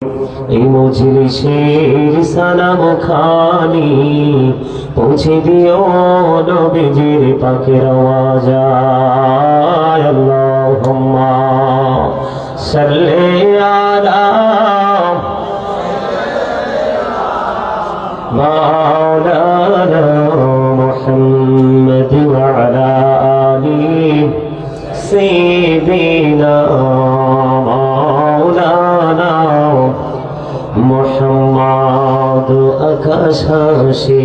এই মজলিসের সালাম খানি পৌঁছে দিও নবীজির পাকের আওয়াজ। আল্লাহুম্মা সাল্লি আলা মাওলানা মুহাম্মদ ওয়া আলা আলি সাইয়্যিদিনা মাওলানা মুহাম্মদ। আকাশ হাসি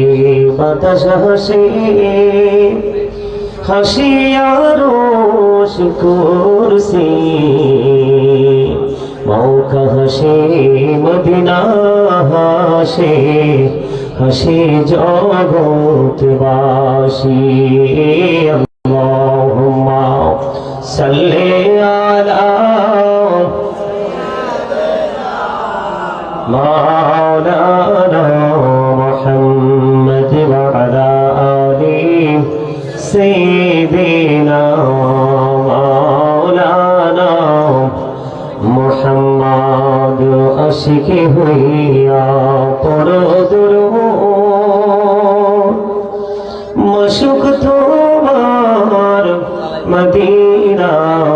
বাতাস হাসি হাসি আরশ কুরসি মৌকা হাসি মদিনা হাসি হাসি জগৎবাসী। আল্লাহুম্মা সাল্লি আলা মাওলানা মুহাম্মদ ওয়া আলা আলি সাইয়্যিদিনা মাওলানা মুহাম্মদ। আশিকি হইয়া পড়ো দুরূদ মশক তোমার মদিনায়।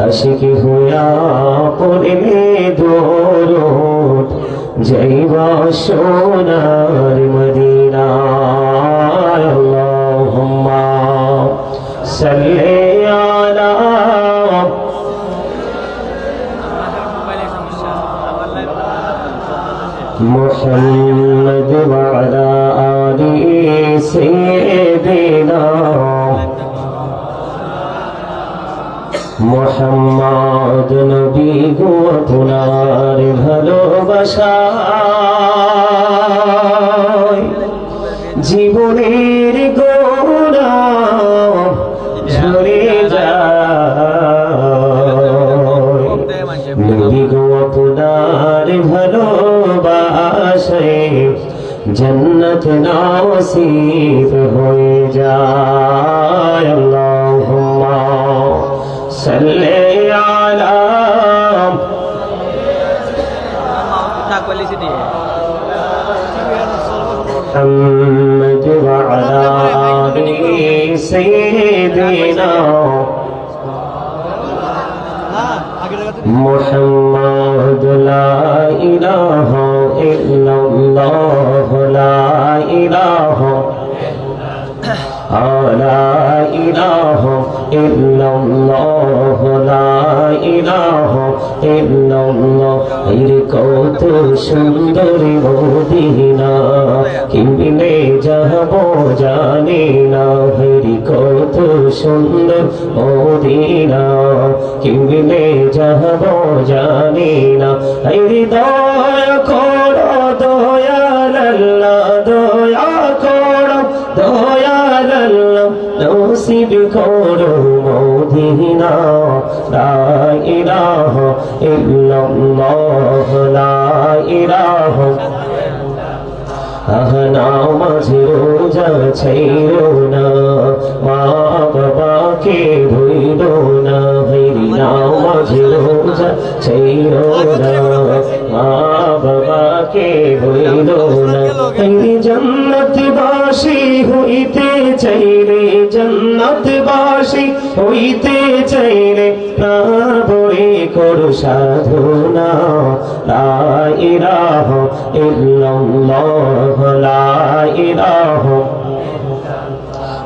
আশিকি হইয়া পড়িলে দুরূদ যাইবা সোনার মদিনায়। আল্লাহুম্মা সাল্লি আলা মুহাম্মদ ওয়া আলা আলি সাইয়্যিদিনা মুহাম্মদ। নবী গো আপনার ভালোবাসায় জীবনের গোড়া ঝরে যায়। নবী গো আপনার ভালোবাসায় জন্নত নসিব হয়ে যায়। আল্লাহুম্মা সাল্লি আলা মুহাম্মদ ওয়া আলা আলি সাইয়্যিদিনা মুহাম্মদ। লা ইলাহা ইল্লাল্লাহ লা ইলাহা লা ইলাহা ইল্লাল্লাহ লা ইলাহা ইল্লাল্লাহ। এর কত সুন্দর মদিনা কেমনে যাব জানি না। এর কত সুন্দর মদিনা কেমনে যাব জানি না। এর দয়া করো দয়াল আল্লাহ দয়া করো দয়াল আল্লাহ নসিব করো মদিনা। লা ইলাহা ইল্লাল্লাহ লা ইলাহা নামাজে রোজা ছাইরো না মা বাবাকে ভুইলো না। হরি নামাজে রোজা ছাইরো না মা বাবাকে ভুইলো না। হরি জান্নাতবাসী হইতে চাইলে জান্নাতবাসী হইতে চাইলে প্রাণ ভরে করো সাধনা। লা ইলাহা ইল্লাল্লাহ লা ইলাহা।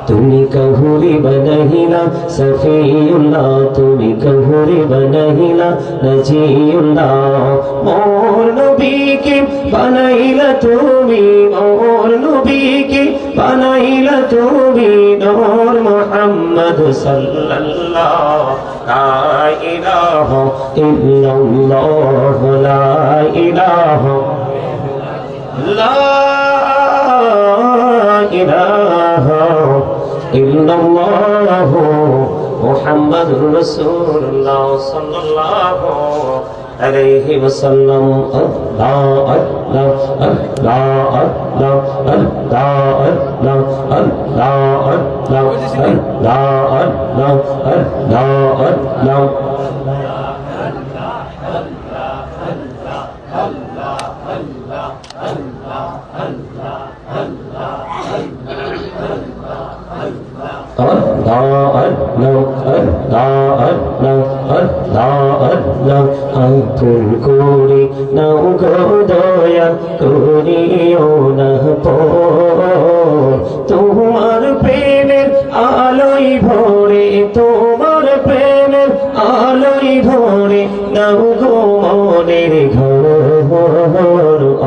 তুমি কহুরি বনহিলা সফিউল্লাহ তুমি কহুরি বনহিলা নজিউল্লাহ। মোর নবীকে বানাইলা তুমি মোর নবীকে বানাইলা তুমি নূর মুহাম্মদ সাল্লাল্লাহ। লা ইলাহা ইল্লাল্লাহ লা ইলাহা লা ইলাহা ইল্লাল্লাহ মুহাম্মাদুর রাসূলুল্লাহ সাল্লাল্লাহু আলাইহি ওয়াসাল্লাম। আল্লাহ আল্লাহ আল্লাহ আল্লাহ আল্লাহ আল্লাহ আল্লাহ আল্লাহ আল্লাহ আল্লাহ আল্লাহ আল্লাহ আতুল করে নাও গো দয়া করিও না তোমার প্রেমের আলোয় ভরে, তোমার প্রেমের আলোয় ভরে নাও গো মনের ঘর।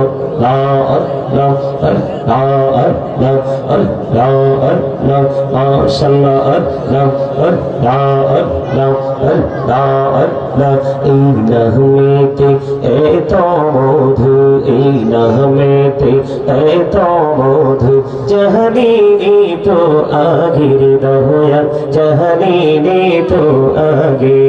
আল্লাহ আল্লাহ আল্লাহ আল্লাহ আল্লাহ আল্লাহ মাশাআল্লাহ আল্লাহ আল্লাহ আল্লাহ আল্লাহ আল্লাহ। এই নামেতে এত মধু, এই নামেতে এত মধু জাহানিনি তো আগের দয়া, জাহানিনি তো আগে।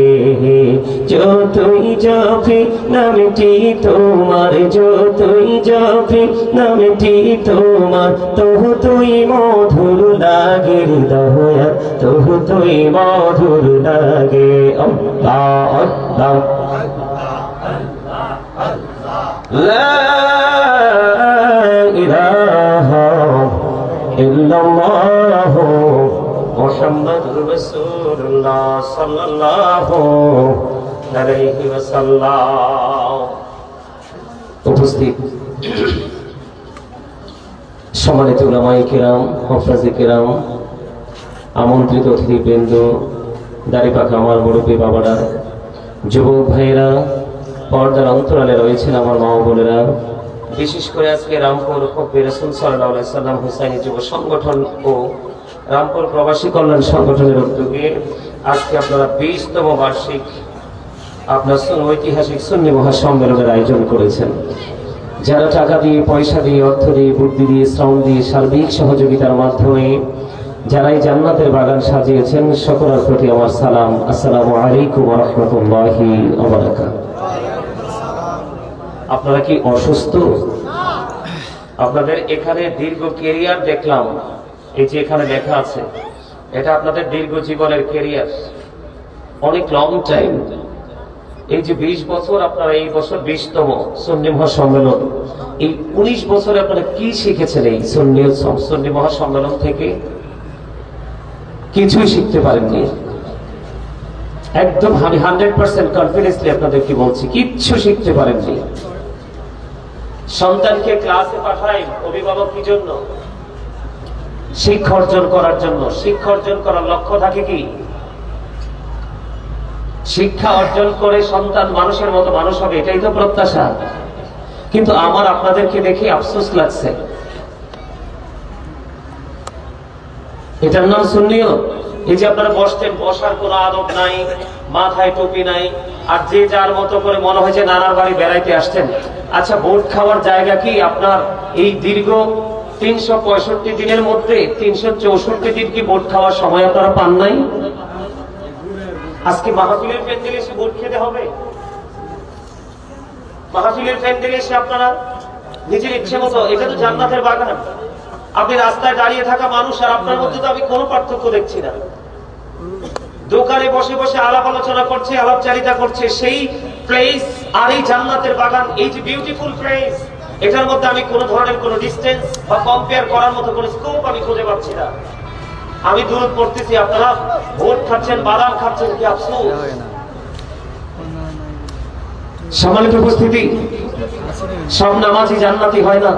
যতই জপি নামটি তোমার, যতই জপি নামটি তোমার, তহু তুই মধুর লাগে দয়া, তহু তুই মধুর লাগে। আল্লাহ আল্লাহ লা ইলাহা ইল্লাল্লাহ মুহাম্মাদুর রাসূলুল্লাহ সাল্লাল্লাহু আলাইহি ওয়াসাল্লাম। উপস্থিত সম্মানিত উলামায়ে কেরাম, হাফেজে কেরাম, আমন্ত্রিত অতিথিবৃন্দ, দাড়িপাকা আমার মুরব্বী বাবারা, যুবক ভাইয়েরা, পর্দার অন্তরালে রয়েছেন আমার মা বোনেরা, বিশেষ করে আজকে রামপুর হব্বে রাসূল সাল্লাল্লাহু আলাইহি সাল্লাম হুসাইনি যুব সংগঠন ও রামপুর প্রবাসী কল্যাণ সংগঠনের উদ্যোগে আজকে আপনারা 20তম বার্ষিক আপনার ঐতিহাসিক সুন্নি মহাসম্মেলনের আয়োজন করেছেন। যারা টাকা দিয়ে, পয়সা দিয়ে, অর্থ দিয়ে, বুদ্ধি দিয়ে, শ্রম দিয়ে, সার্বিক সহযোগিতার মাধ্যমে যারা এই জান্নাতের বাগান সাজিয়েছেন, সকলের প্রতি আমার সালাম। আসসালামু আলাইকুম ওয়া রাহমাতুল্লাহি ওয়া বারাকাতুহু। আপনারা কি অসুস্থ? আপনাদের এখানে দীর্ঘ ক্যারিয়ার দেখলাম, এই যে এখানে লেখা আছে, এটা আপনাদের দীর্ঘ জীবনের ক্যারিয়ার, অনেক লং টাইম। এই যে 20 বছর, আপনারা এই বছর 20তম সুন্নি মহাসম্মেলন, এই 19 বছরে আপনারা কি শিখেছেন? এই সুন্নি মহাসম্মেলন থেকে কিছুই শিখতে পারেননি। একদম আমি 100% কনফিডেন্সলি আপনাদেরকে বলছি, কিচ্ছু শিখতে পারেননি। সন্তানকে ক্লাসে পাঠাই অভিভাবক কি জন্য? শিক্ষা অর্জন করার জন্য। শিক্ষা অর্জন করার লক্ষ্য থাকে কি? শিক্ষা অর্জন করে সন্তান মানুষের মতো মানুষ হবে, এটাই তো প্রত্যাশা। কিন্তু আমার আপনাদেরকে দেখে আফসোস লাগছে, এটার নাম সুন্নিয়ত। এই যে আপনারা বসতেন, বসার কোনো আদব নাই, মাথায় টুপি নাই, আর যে যার মতো করে মনে হয় যে নানার বাড়ি বেড়াইতে আসছেন। আচ্ছা, ভোট খাওয়ার জায়গা কি আপনার এই দীর্ঘ 365 দিনের মধ্যে 364 দিন কি ভোট খাওয়ার সময় আপনারা পান নাই? আজকে মাহফিলের প্যান্ডেলে এসে ভোট খেতে হবে? মাহফিলের প্যান্ডেলে এসে আপনারা নিজের ইচ্ছে মতো, এটা তো জান্নাতের বাগান। আপনি রাস্তায় দাঁড়িয়ে থাকা মানুষ আর আপনার মধ্যে তো আমি কোনো পার্থক্য দেখছি না। দোকানে বসে বসে আলাপ আলোচনা করছে, আলাপচারিতা করছে, সেই প্লেস আর এই জান্নাতের বাগান, এই যে বিউটিফুল প্লেস, এটার মধ্যে আমি কোনো ধরনের কোনো ডিস্টেন্স বা কম্পেয়ার করার মতো কোনো স্কোপ আমি খুঁজে পাচ্ছি না। আমি দূরত পড়তেছি, আপনারা ভোট খাচ্ছেন, বাদাম খাচ্ছেন, কি আফসোস। সম্মানিত উপস্থিতি, সব নামাজি জান্নাতি হয় না,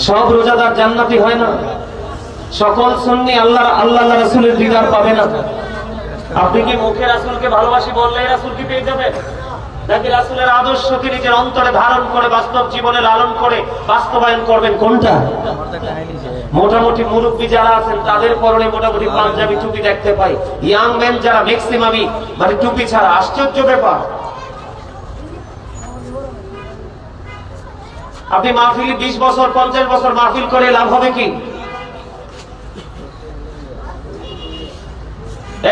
সব রোজাদার জান্নাতি হয় না, সকল সুন্নি আল্লাহ রাসূলের দিদার পাবে না। আপনি কি মুখে রাসূলকে ভালোবাসি বললেই রাসূলকে পেয়ে যাবেন? নাকি রাসূলের আদর্শকে নিজের অন্তরে ধারণ করে বাস্তব জীবনে লালন করে বাস্তবায়ন করবেন? কোনটা? মোটামুটি মুরব্বী যারা আছেন তাদের পরনে মোটামুটি পাঞ্জাবি টুপি দেখতে পাই, ইয়াং ম্যান যারা ম্যাক্সিমামই মানে টুপি ছাড়া। আশ্চর্য ব্যাপার। আপনি মাহফিল 20 বছর 50 বছর মাহফিল করে লাভ হবে কি?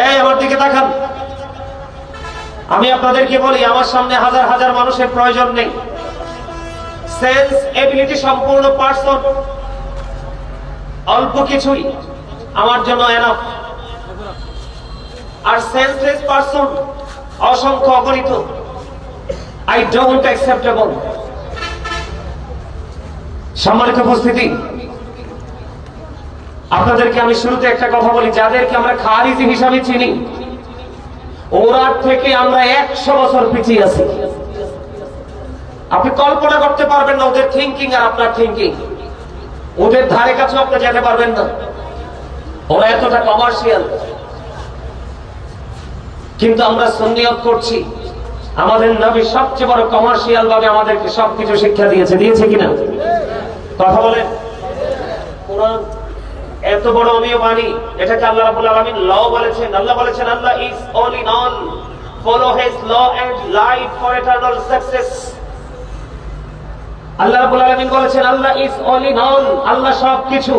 এই আমার দিকে তাকান, আমি আপনাদেরকে বলি, আমার সামনে হাজার হাজার মানুষের প্রয়োজন নেই। সেন্স এবিলিটি সম্পূর্ণ পারসন, অল্প কিছুই আমার জন্য এনাফ। আর সেন্সলেস পারসন, অসংখ্য অগণিত। I don't acceptable. সম্মানিত উপস্থিতি, আপনাদেরকে আমি শুরুতে একটা কথা বলি, যাদেরকে আমরা খারিজি হিসাবে চিনি, ওরা থেকে আমরা 100 বছর পিছিয়ে আছি। আপনি কল্পনা করতে পারবেন না ওদের থিঙ্কিং আর আপনার থিঙ্কিং, ওদের ধারে কাছে আপনি যেতে পারবেন না। ওরা এতটা কমার্শিয়াল, কিন্তু আমরা সুন্নিয়ত করছি। আমাদের নবী সবচেয়ে বড় কমার্শিয়াল ভাবে আমাদেরকে সবকিছু শিক্ষা দিয়েছে, দিয়েছে কিনা কথা বলেন। কোরআন এত বড় অমীয় বাণী, এটাকে আল্লাহ রাব্বুল আলামিন ল বলেছেন। আল্লাহ বলেছেন Allah is all in all, follow his law and live for eternal success. Allah রাব্বুল আলামিন বলেছেন Allah is all in all, Allah সবকিছু।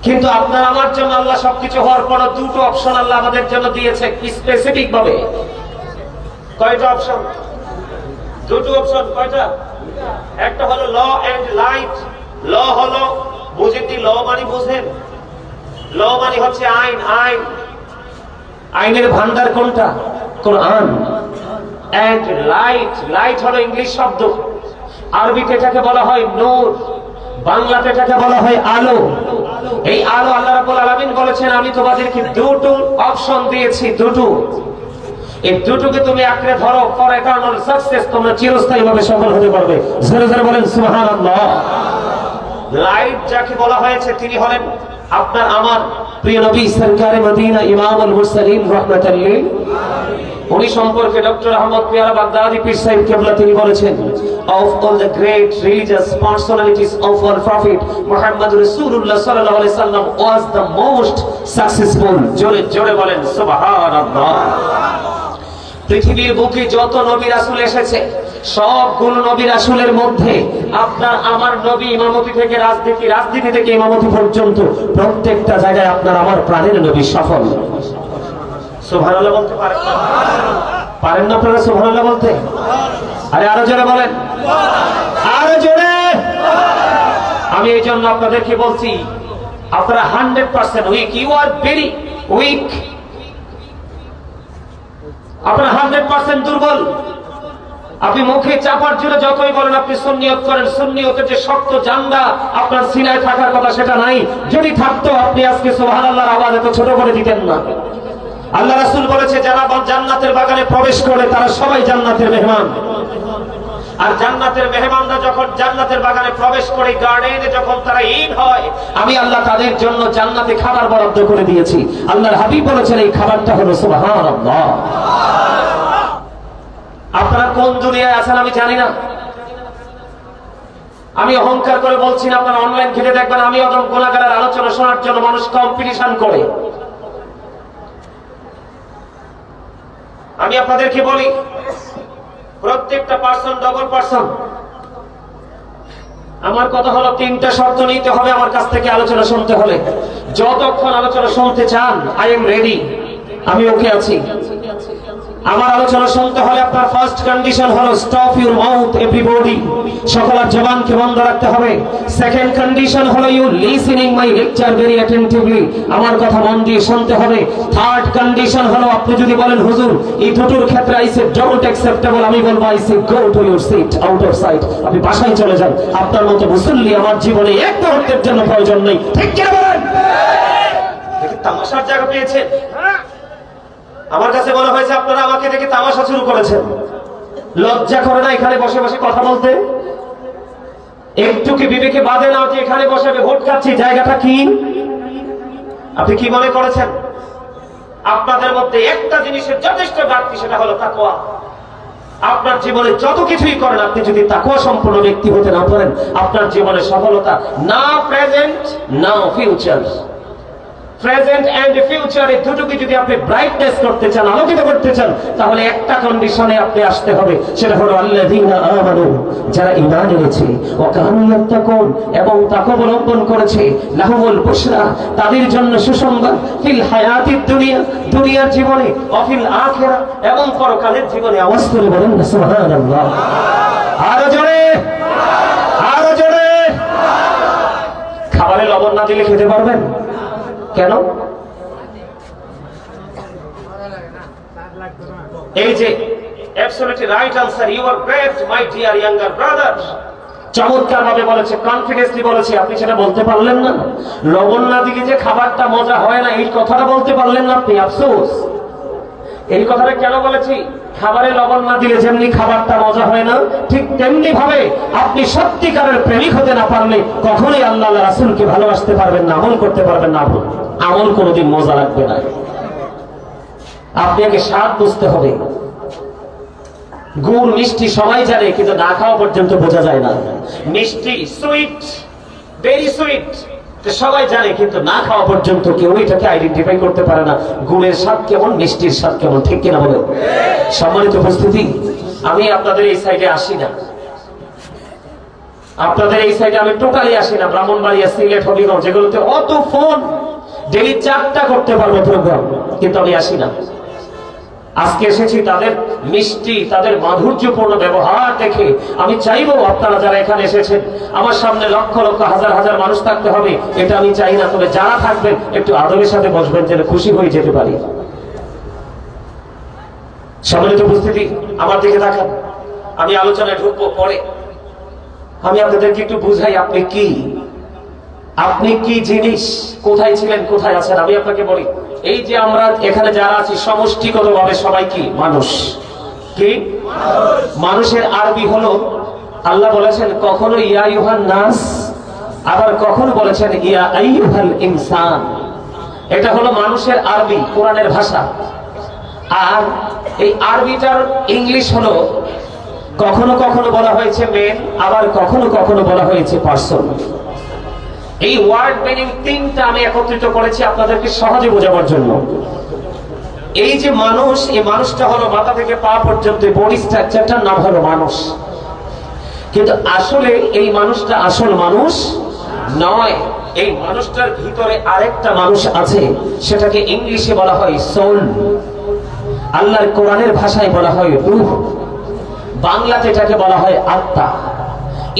কিন্তু আপনার আমার জন্য আল্লাহ সবকিছু হওয়ার পর দুটো অপশন আল্লাহ আমাদের জন্য দিয়েছে স্পেসিফিক ভাবে। কয়টা অপশন? দুটো অপশন। কয়টা? একটা হলো ল এন্ড লাইট। ল হলো, বুঝেন ল মানে বুঝেন? ল মানে হচ্ছে আইন। আইন, আইনের ভান্ডার কোনটা? কোরআন। এন্ড লাইট, লাইট হলো ইংলিশ শব্দ, আরবিতে এটাকে বলা হয় নূর, বাংলাতে এটাকে বলা হয় আলো। এই আলো আল্লাহ রাব্বুল আলামিন বলেছেন আমি তোমাদেরকে দুটো অপশন দিয়েছি, দুটো। এই দুটোকে তুমি আঁকড়ে ধরো, ফর ইটারনাল সাকসেস, তোমরা চিরস্থায়ীভাবে সফল হতে পারবে। জোরে জোরে বলেন সুবহানাল্লাহ। লাইট যাকে বলা হয়েছে তিনি হলেন আপনার আমার প্রিয় নবী সরকারে মদিনা ইমামুল মুরসালিন রাহমাতাল লিল আলামিন। উনি সম্পর্কে ডক্টর আহমদ পিয়ারা বাগদাদি পীর সাহেব কেবলা তিনি বলেছেন, of all the great religious personalities of our prophet Muhammad Rasulullah sallallahu alaihi wasallam was the most successful। জোরে জোরে বলেন সুবহানাল্লাহ। পৃথিবীর বুকে যত নবী রাসূল এসেছে সবগুলো নবী রাসূলের মধ্যে আপনার আমার নবী ইমামতি থেকে রাজনীতি, রাজনীতি থেকে ইমামতি পর্যন্ত প্রত্যেকটা জায়গায় আপনার আমার প্রাণের নবী সফল। সুবহানাল্লাহ বলতে পারেন না? পারেন না আপনারা সুবহানাল্লাহ বলতে? আরে আরো জোরে বলেন, আরো জোরে। আমি এই জন্য আপনাদেরকে বলছি আপনারা 100% weak, you are very weak. আপনারা 100% দুর্বল। আপনি মুখে চাপার জন্য যতই বলেন আপনি সুন্নিয়ত করেন, সুন্নিয়তের যে শক্ত জান্ডা আপনার সিনায় থাকার কথা সেটা নাই। যদি থাকতো আপনি আজকে সুবহানাল্লাহর আওয়াজ এত ছোট করে দিতেন না। আল্লাহ রাসূল বলেছে যারা জান্নাতের বাগানে প্রবেশ করে তারা সবাই জান্নাতের মেহমান। আর জান্নাতের মেহমানরা যখন জান্নাতের বাগানে প্রবেশ করে, গার্ডেনে যখন তারা ঈদ হয়, আমি আল্লাহ তাদের জন্য জান্নাতে খাবার বরাদ্দ করে দিয়েছি। আল্লাহর হাবিব বলেছেন এই খাবারটা হলো সুবহানাল্লাহ। আপনারা কোন দুনিয়ায় আছেন আমি জানি না। আমি অহংকার করে বলছি না, আপনারা অনলাইন ঘেটে দেখবেন আমি অদম গুনাহগারের আলোচনা শোনার জন্য মানুষ কম্পিটিশন করে। আমি আপনাদেরকে বলি প্রত্যেকটা পার্সন ডবল পার্সন। আমার কথা হলো তিনটা শর্ত নিতে হবে আমার কাছ থেকে আলোচনা শুনতে হলে। যতক্ষণ আলোচনা শুনতে চান আই এম রেডি, আমি ওকে আছি। আমার আলোচনা শুনতে হলে আপনার ফার্স্ট কন্ডিশন হলো স্টপ ইউর মাউথ এভরিবডি, সকলের জবানকে বন্ধ রাখতে হবে। সেকেন্ড কন্ডিশন হলো you listening my lecture very attentively, আমার কথা মন দিয়ে শুনতে হবে। থার্ড কন্ডিশন হলো আপনি যদি বলেন হুজুর এই দুটোর ক্ষেত্রে আই সে ডোন্ট অ্যাকসেপ্টেবল, আমি বলবো I say go to your seat, out of sight, আপনি বাসায় চলে যান। আপনার মতো মুসল্লি আমার জীবনে এক মুহূর্তের জন্য প্রয়োজন নেই। ঠিক কি বলেন? দেখি তামাশার জায়গা পেয়েছেন। আমার কাছে মনে হয়েছে আপনারা আমাকে দেখে তামাশা শুরু করেছেন। লজ্জা করে না এখানে বসে বসে কথা বলতে? একটু কি বিবেকে বাঁধে না যে এখানে বসে আমি ভোট খাচ্ছি? জায়গাটা কি? আপনি কি মনে করেছেন? আপনাদের মধ্যে একটা জিনিসের যথেষ্ট ঘাটতি, সেটা হলো তাকওয়া। আপনার জীবনে যত কিছুই করেন আপনি যদি তাকওয়া সম্পন্ন ব্যক্তি হতে না পারেন, আপনার জীবনে সফলতা না প্রেজেন্ট না ফিউচার। প্রেজেন্ট এন্ড ফিউচার এই দুটোকে যদি আপনি ব্রাইটনেস করতে চান, আলোকিত করতে চান, তাহলে একটা কন্ডিশনে আপনি আসতে হবে, সেটা হলো আল্লাযীনা আমানু, যারা ঈমান এনেছে, ওয়া কানু ইয়াত্তাকুন, এবং তাকওয়া অবলম্বন করেছে, লাহুমুল বুশরা, তাদের জন্য সুসংবাদ, ফিল হায়াতিদ দুনিয়া, দুনিয়ার জীবনে, ওয়া ফিল আখিরা, এবং পরকালের জীবনে। আওয়াজ করে বলেন না সুবহানাল্লাহ। আরো জোরে, আরো জোরে। খাবারে লবণ না দিলে খেতে পারবেন? কেন? এই যে absolutely right answer, you are great my dear younger brother, চমৎকার ভাবে বলেছে, কনফিডেন্সলি বলেছে। আপনি সেটা বলতে পারলেন না। লবণ না দিলে যে খাবারটা মজা হয় না, এই কথাটা বলতে পারলেন না আপনি, আফসোস। এই কথাটা কেন বলেছি? খাবারে লবণ না দিলে যেমনি খাবারটা মজা হয় না, ঠিক তেমনি ভাবে আপনি সত্যিকারের প্রেমিক হতে না পারলে কখনোই আল্লাহ রাসূলকে ভালোবাসতে পারবেন না, আমল করতে পারবেন না। আমল কোনোদিন মজা লাগবে না। আপনি আগে স্বাদ বুঝতে হবে। গুড় মিষ্টি সবাই জানে, কিন্তু না খাওয়া পর্যন্ত বোঝা যায় না। মিষ্টি সুইট, ভেরি সুইট, সবাই জানে, কিন্তু না খাওয়া পর্যন্ত কেউ এটাকে আইডেন্টিফাই করতে পারে না। গুড়ের স্বাদ কেমন, মিষ্টির স্বাদ কেমন, ঠিক কিনা বলেন? সম্মানিত উপস্থিতি, আমি আপনাদের এই সাইডে আসি না, আপনাদের এই সাইডে আমি টোটালি আসি না। ব্রাহ্মণবাড়িয়া, সিলেট, হবিগঞ্জ, যেগুলোতে অত ফোন, ডেলি 4টা করতে পারবো প্রোগ্রাম, কিন্তু আমি আসি না। আজকে এসেছি তাদের মিষ্টি, তাদের মাধুর্যপূর্ণ ব্যবহার দেখে। আমি চাইবো আপনারা যারা এখানে এসেছেন, আমার সামনে লক্ষ লক্ষ হাজার হাজার মানুষ থাকতে হবে এটা আমি চাই না, তবে যারা থাকবেন একটু আদরের সাথে বসবেন, যেন খুশি হয়ে যেতে পারি। সম্মানিত উপস্থিতি, আমার দিকে তাকান। আমি আলোচনায় ঢুকবো পরে। আমি আপনাদেরকে একটু বুঝাই আপনি কি, আপনি কি জিনিস, কোথায় ছিলেন, কোথায় আছেন। আমি আপনাকে বলি, এই যে আমরা এখানে যারা আছি সমষ্টিগতভাবে সবাই কি মানুষ। কি মানুষের আরবি হলো, আল্লাহ বলেছেন কখনো ইয়া আইয়ুহান নাস, আবার কখনো বলেছেন ইয়া আইয়ুহাল ইনসান। এটা হলো মানুষের আরবি, কোরআনের ভাষা। আর এই আরবিটার ইংলিশ হলো, কখনো কখনো বলা হয়েছে মেন, আবার কখনো কখনো বলা হয়েছে পারসন। এই ওয়ার্ড মিনিং 3টা আমি একত্রিত করেছি আপনাদেরকে সহজে বোঝাবার জন্য। এই যে মানুষ, এই মানুষটা হলো মাথা থেকে পা পর্যন্ত বডি স্ট্রাকচারটার নাম হলো মানুষ, কিন্তু আসলে এই মানুষটা আসল মানুষ নয়। এই মানুষটার ভিতরে আরেকটা মানুষ আছে, সেটাকে ইংলিশে বলা হয় সোল, আল্লাহর কোরআনের ভাষায় বলা হয় রূহ, বাংলাতে এটাকে বলা হয় আত্মা।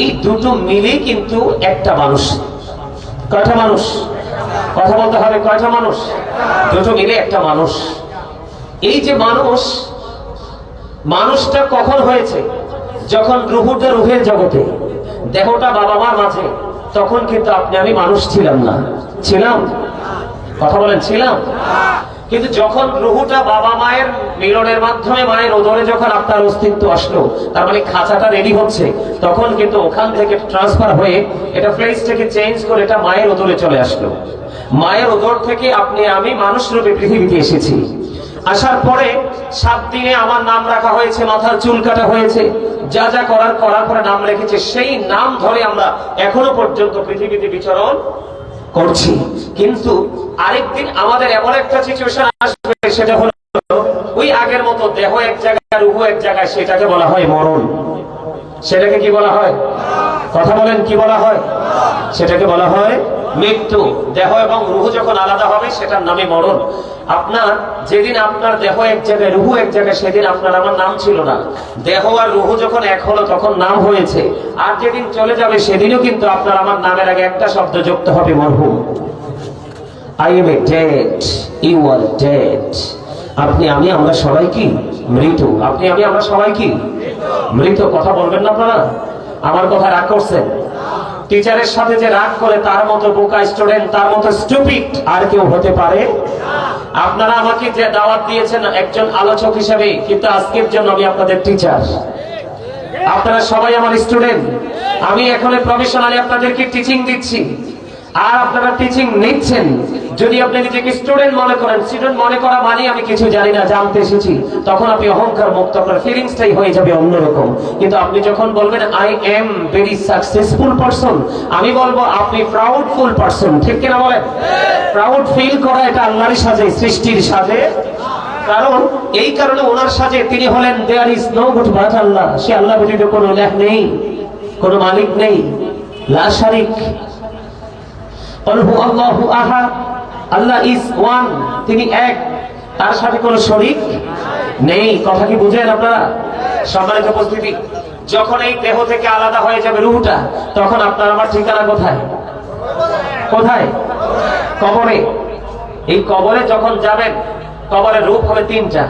এই দুটো মিলেই কিন্তু একটা মানুষ। কয়টা মানুষ? কথা বলতে হবে, কয়টা মানুষ? দুটো মিলে একটা মানুষ। এই যে মানুষ, মানুষটা কখন হয়েছে? যখন রুহুটা রুহের জগতে, দেহটা বাবা মার মাঝে, তখন কিন্তু আপনি আমি মানুষ ছিলাম না। ছিলাম? কথা বলেন, ছিলাম? কিন্তু যখন রুহুটা বাবা মায়ের মিলনের মাধ্যমে মায়ের উদরে যখন আপনার অস্তিত্ব আসলো, তার মানে খাঁচাটা রেডি হচ্ছে, তখন কিন্তু ওখান থেকে ট্রান্সফার হয়ে এটা প্লেসটাকে চেঞ্জ করে এটা মায়ের উদরে চলে আসলো। মায়ের উদর থেকে আপনি আমি মানুষ রূপে পৃথিবীতে এসেছি। আসার পরে 7 দিনে আমার নাম রাখা হয়েছে, মাথার চুল কাটা হয়েছে, যা যা করার পরে নাম রেখেছে, সেই নাম ধরে আমরা এখনো পর্যন্ত পৃথিবীতে বিচরণ করছি। কিন্তু আরেকদিন আমাদের এমন একটা সিচুয়েশন আসবে, সেটা হলো ওই আগের মতো দেহ এক জায়গায়, রূহ এক জায়গায়, সেটাকে বলা হয় মরণ। সেটাকে কি বলা হয়? কথা বলেন, কি বলা হয়? সেটাকে বলা হয় মৃত্যু। দেহ এবং রূহ যখন আলাদা হবে, সেটার নামে মরণ। আপনার যেদিন আপনার দেহ এক জায়গায়, রূহ এক জায়গায়, সেদিন আপনার আমার নাম ছিল না। দেহ আর রূহ যখন এক হলো, তখন নাম হয়েছে। আর যেদিন চলে যাবে, সেদিনও কিন্তু আপনার আমার নামের আগে একটা শব্দ যুক্ত হবে, মরহুম। I am dead, you are dead. আপনি আমি আমরা সবাই কি মৃত। আপনি আমি আমরা সবাই কি মৃত। কথা বলবেন না আপনারা? আমার কথা রাগ করছেন? টিচারের সাথে যে রাগ করে, তার মতো বোকা স্টুডেন্ট, তার মতো স্টুপিড আর কেউ হতে পারে? আপনারা আমাকে যে দাওয়াত দিয়েছেন একজন আলোচক হিসেবে, কিন্তু আজকের জন্য আমি আপনাদের টিচার। আপনারা সবাই আমার স্টুডেন্ট। আমি এখন প্রফেশনালি আপনাদেরকে টিচিং দিচ্ছি, আর আপনারা টিচিং নিচ্ছেন। যদি আপনি নিজেকে স্টুডেন্ট মনে করেন, স্টুডেন্ট মনে করা মানে আমি কিছু জানি না, জানতে এসেছি, তখন আপনি অহংকার মুক্ত, আপনার ফিলিংসটাই হয়ে যাবে অন্যরকম। কিন্তু আপনি যখন বলবেন I am very successful person, আমি বলবো আপনি প্রাউডফুল পারসন। ঠিক কিনা বলেন? প্রাউড ফিল করা এটা আল্লাহরই সাজে, সৃষ্টির সাজে। কারণ এই কারণে ওনার সাজে, তিনি হলেন there is no god but Allah. সে আল্লাহ ব্যতীত কোনো ইলাহ নেই, কোনো মালিক নেই, লা শারিক। আল্লাহু আহাদ, আল্লাহ ইজ ওয়ান, তিনি এক, তার সাথে কোনো শরীক নেই। কথা কি বুঝেন আপনারা? সম্মানিত উপস্থিতি, যখন এই দেহ থেকে আলাদা হয়ে যাবে রূহটা, তখন আপনার আমার ঠিকানা কোথায়? কোথায়? কবরে। এই কবরে যখন যাবেন, কবরের রূপ হবে 3টা।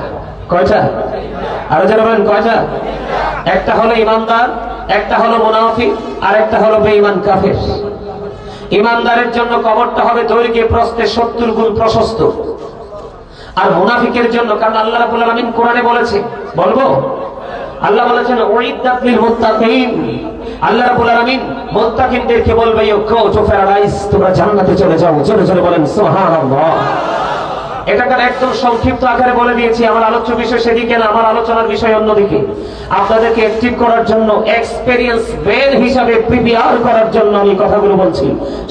কয়টা? আরো যারা বলেন কয়টা? একটা হলো ইমানদার, একটা হলো মুনাফিক, আর একটা হলো বেঈমান কাফের। ইমানদারের জন্য কবরটা হবে দৈর্ঘ্যে প্রস্থে 70 গুণ প্রশস্ত, আর মুনাফিকের জন্য, কারণ আল্লাহ রাব্বুল আলামিন কোরআনে বলেছে, বলবো আল্লাহ বলেছেন উইদ্দাত লিল মুত্তাকিন। আল্লাহ রাব্বুল আলামিন মুত্তাকিনদেরকে বলবে ইউ গো টু প্যারাডাইস, তোমরা জান্নাতে চলে যাও। জোরে জোরে বলেন সুবহানাল্লাহ। এটাকে একদম সংক্ষিপ্ত আকারে বলে দিয়েছি। আমার আলোচ্য বিষয় সেদিকে না, আমার আলোচনার বিষয় অন্যদিকে। আপনাদেরকে অ্যাক্টিভ করার জন্য, এক্সপেরিয়েন্স বেন হিসাবে প্রিপেয়ার করার জন্য আমি কথাগুলো বলছি।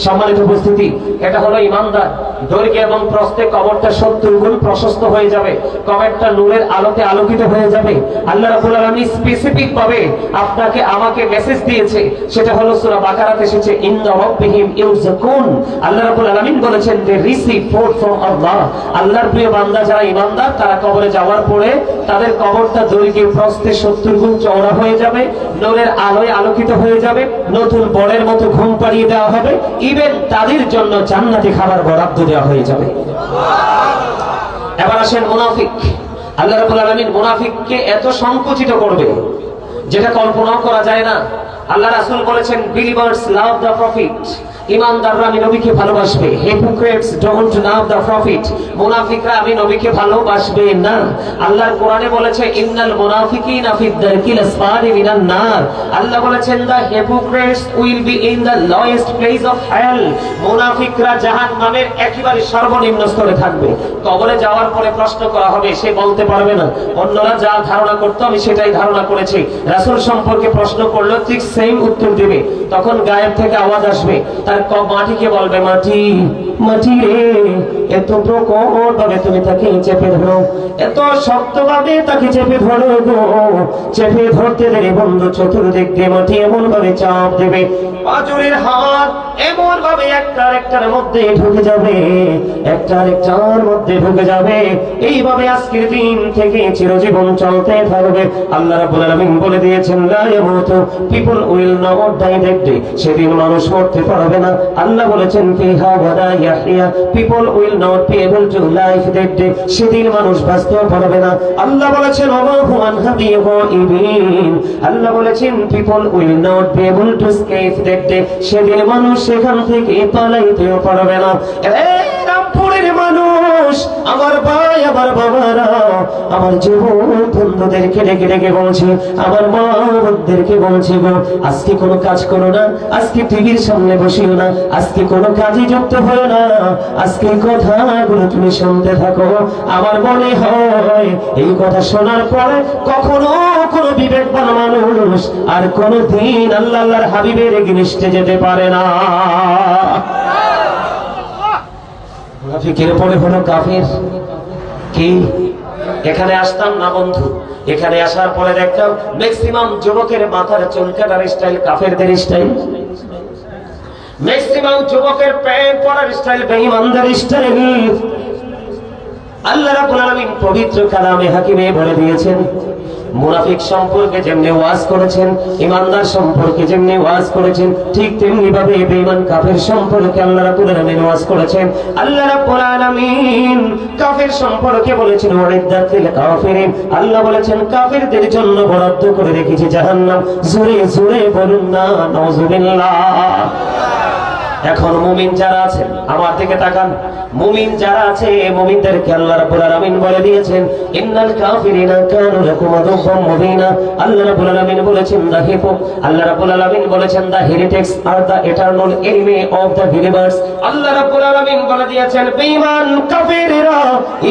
সম্মানিত উপস্থিতি, এটা হলো ইমানদার। দৈর্ঘ্য এবং প্রস্থে কবরটা 70 গুণ প্রশস্ত হয়ে যাবে, কবরটা নূরের আলোতে আলোকিত হয়ে যাবে। আল্লাহ রাব্বুল আলামিন স্পেসিফিক ভাবে আপনাকে আমাকে মেসেজ দিয়েছে, সেটা হলো সূরা বাকারাতে এসেছে ইন্না রাব্বিহিম ইউরযাকুন। আল্লাহ রাব্বুল আলামিন বলেছেন দে রিসিভ ফুড ফ্রম আল্লাহ। আল্লাহর প্রিয় বান্দা যারা ইমানদার, তারা কবরে যাওয়ার পরে তাদের কবরটা দৈর্ঘ্যে প্রস্থে 70 গুণ চওড়া হয়ে যাবে, নূরের আলোয় আলোকিত হয়ে যাবে, নতুন বরের মতো ঘুম পাড়িয়ে দেওয়া হবে, ইভেন তাদের জন্য জান্নাতি খাবার বরাদ্দ দেওয়া হয়ে যাবে। এবার আসেন মুনাফিক। আল্লাহ রাব্বুল আলামিন মুনাফিককে এত সংকুচিত করবে যেটা কল্পনাও করা যায় না। আল্লাহ রাসূল বলেছেন বিলিভার্স লাভ দ্য প্রফিট, ইমানদাররা আমি নবীকে ভালোবাসবে। Hypocrites don't love the profit, মুনাফিকরা আমি নবীকে ভালোবাসবে না। আল্লাহর কোরআনে বলেছে ইন্নাল মুনাফিকিনা ফিদ দারকিল আসফারি মিনান নার। আল্লাহ বলেছেন the hypocrites will be in the lowest place of hell, মুনাফিকরা জাহান্নামের একেবারে সর্বনিম্ন স্তরে থাকবে। কবরে যাওয়ার পরে প্রশ্ন করা হবে, সে বলতে পারবে না অন্যরা যা ধারণা করতো আমি সেটাই ধারণা করেছি। রাসূল সম্পর্কে প্রশ্ন করলো ঠিক সেম উত্তর দেবে। তখন গায়েব থেকে আওয়াজ আসবে, তার মাটিকে বলবে মাটি মাটি রে, এত প্রকট ভাবে তুমি তাকে চেপে ধরো, এত শক্ত ভাবে তাকে চেপে ধরো গো। চেপে ধরতে দেরি বন্ধু, চতুর্দিক দিয়ে মাটি এমন ভাবে চাপ দেবে, পাঁজরের হাত এমন ভাবে একটার মধ্যে ঢুকে যাবে, একটার মধ্যে ঢুকে যাবে। এইভাবে আজকের দিন থেকে চিরজীবন চলতে থাকবে। আল্লাহ রাব্বুল আলামিন বলে দিয়েছেন লা ইয়ামুতু, people will not die that day, সেদিন মানুষ মরতে পারবে না। আল্লাহ বলেছেন ফিহা ওয়ালা ইয়াহইয়া, people will not be able to live that day, সেদিন মানুষ বাঁচতে পারবে না। আল্লাহ বলেছেন ওয়া হুম আনহাবি গায়বিন, আল্লাহ বলেছেন people will not be able to escape that day, সেদিন মানুষ সেখান থেকে পালাইতেও পারবে না। এই রামপুরের মানুষ, আমার ভাই, আমার বাবারা, আমার যুবক বন্ধুদেরকে ডেকে ডেকে বলছি, আমার মা বোনদেরকে বলছি গো, আজকে কোনো কাজ করো না, আজকে টিভির সামনে বসিও না, আজকে কোনো কাজে যুক্ত হও না, আজকে কথাগুলো তুমি শুনতে থাকো। আমার মনে হয় এই কথা শোনার পরে কখনো কোনো বিবেকবান মানুষ আর কোনো দিন আল্লাহর হাবিবের এগেইনস্টে যেতে পারে না। মুনাফিকের পরে হলো কাফের। কি এখানে আসতাম না বন্ধু, এখানে আসার পরে দেখতাম ম্যাক্সিমাম যুবকের মাথার চুল কাটার স্টাইল কাফেরদের স্টাইল, ম্যাক্সিমাম যুবকের প্যান্ট পরার স্টাইল বেঈমানদের স্টাইল। আল্লাহ রাব্বুল আলামিন পবিত্র কালামে হাকিমে বলে দিয়েছেন, মুনাফিক সম্পর্কে যেমনি ওয়াজ করেছেন, ইমানদার সম্পর্কে যেমনি ওয়াজ করেছেন, ঠিক তেমনি ভাবে বেঈমান কাফের সম্পর্কে আল্লাহ রাব্বুল আলামিন ওয়াজ করেছেন। আল্লাহ রাব্বুল আলামিন কাফের সম্পর্কে বলেছেন ওয়াইদ্দাত লিল কাফিরিন, আল্লাহ বলেছেন কাফেরদের জন্য বরাদ্দ করে রেখেছি জাহান্নাম। জোরে জোরে বলুন না নাউজুবিল্লাহ। এখন মুমিন যারা আছেন আমার দিকে তাকান, মুমিন যারা আছে মুমিনদেরকে আল্লাহ রাব্বুল আলামিন বলে দিয়েছেন ইন্নাল কাফিরিনা কানু লাকুম আদুওয়াম মুবিনা। আল্লাহ রাব্বুল আলামিন বলেছেন দা হিপো, আল্লাহ রাব্বুল আলামিন বলেছেন the heretics are the eternal enemy of the believers. Allah রাব্বুল আলামিন বলে দিয়েছেন বেঈমান কাফেররা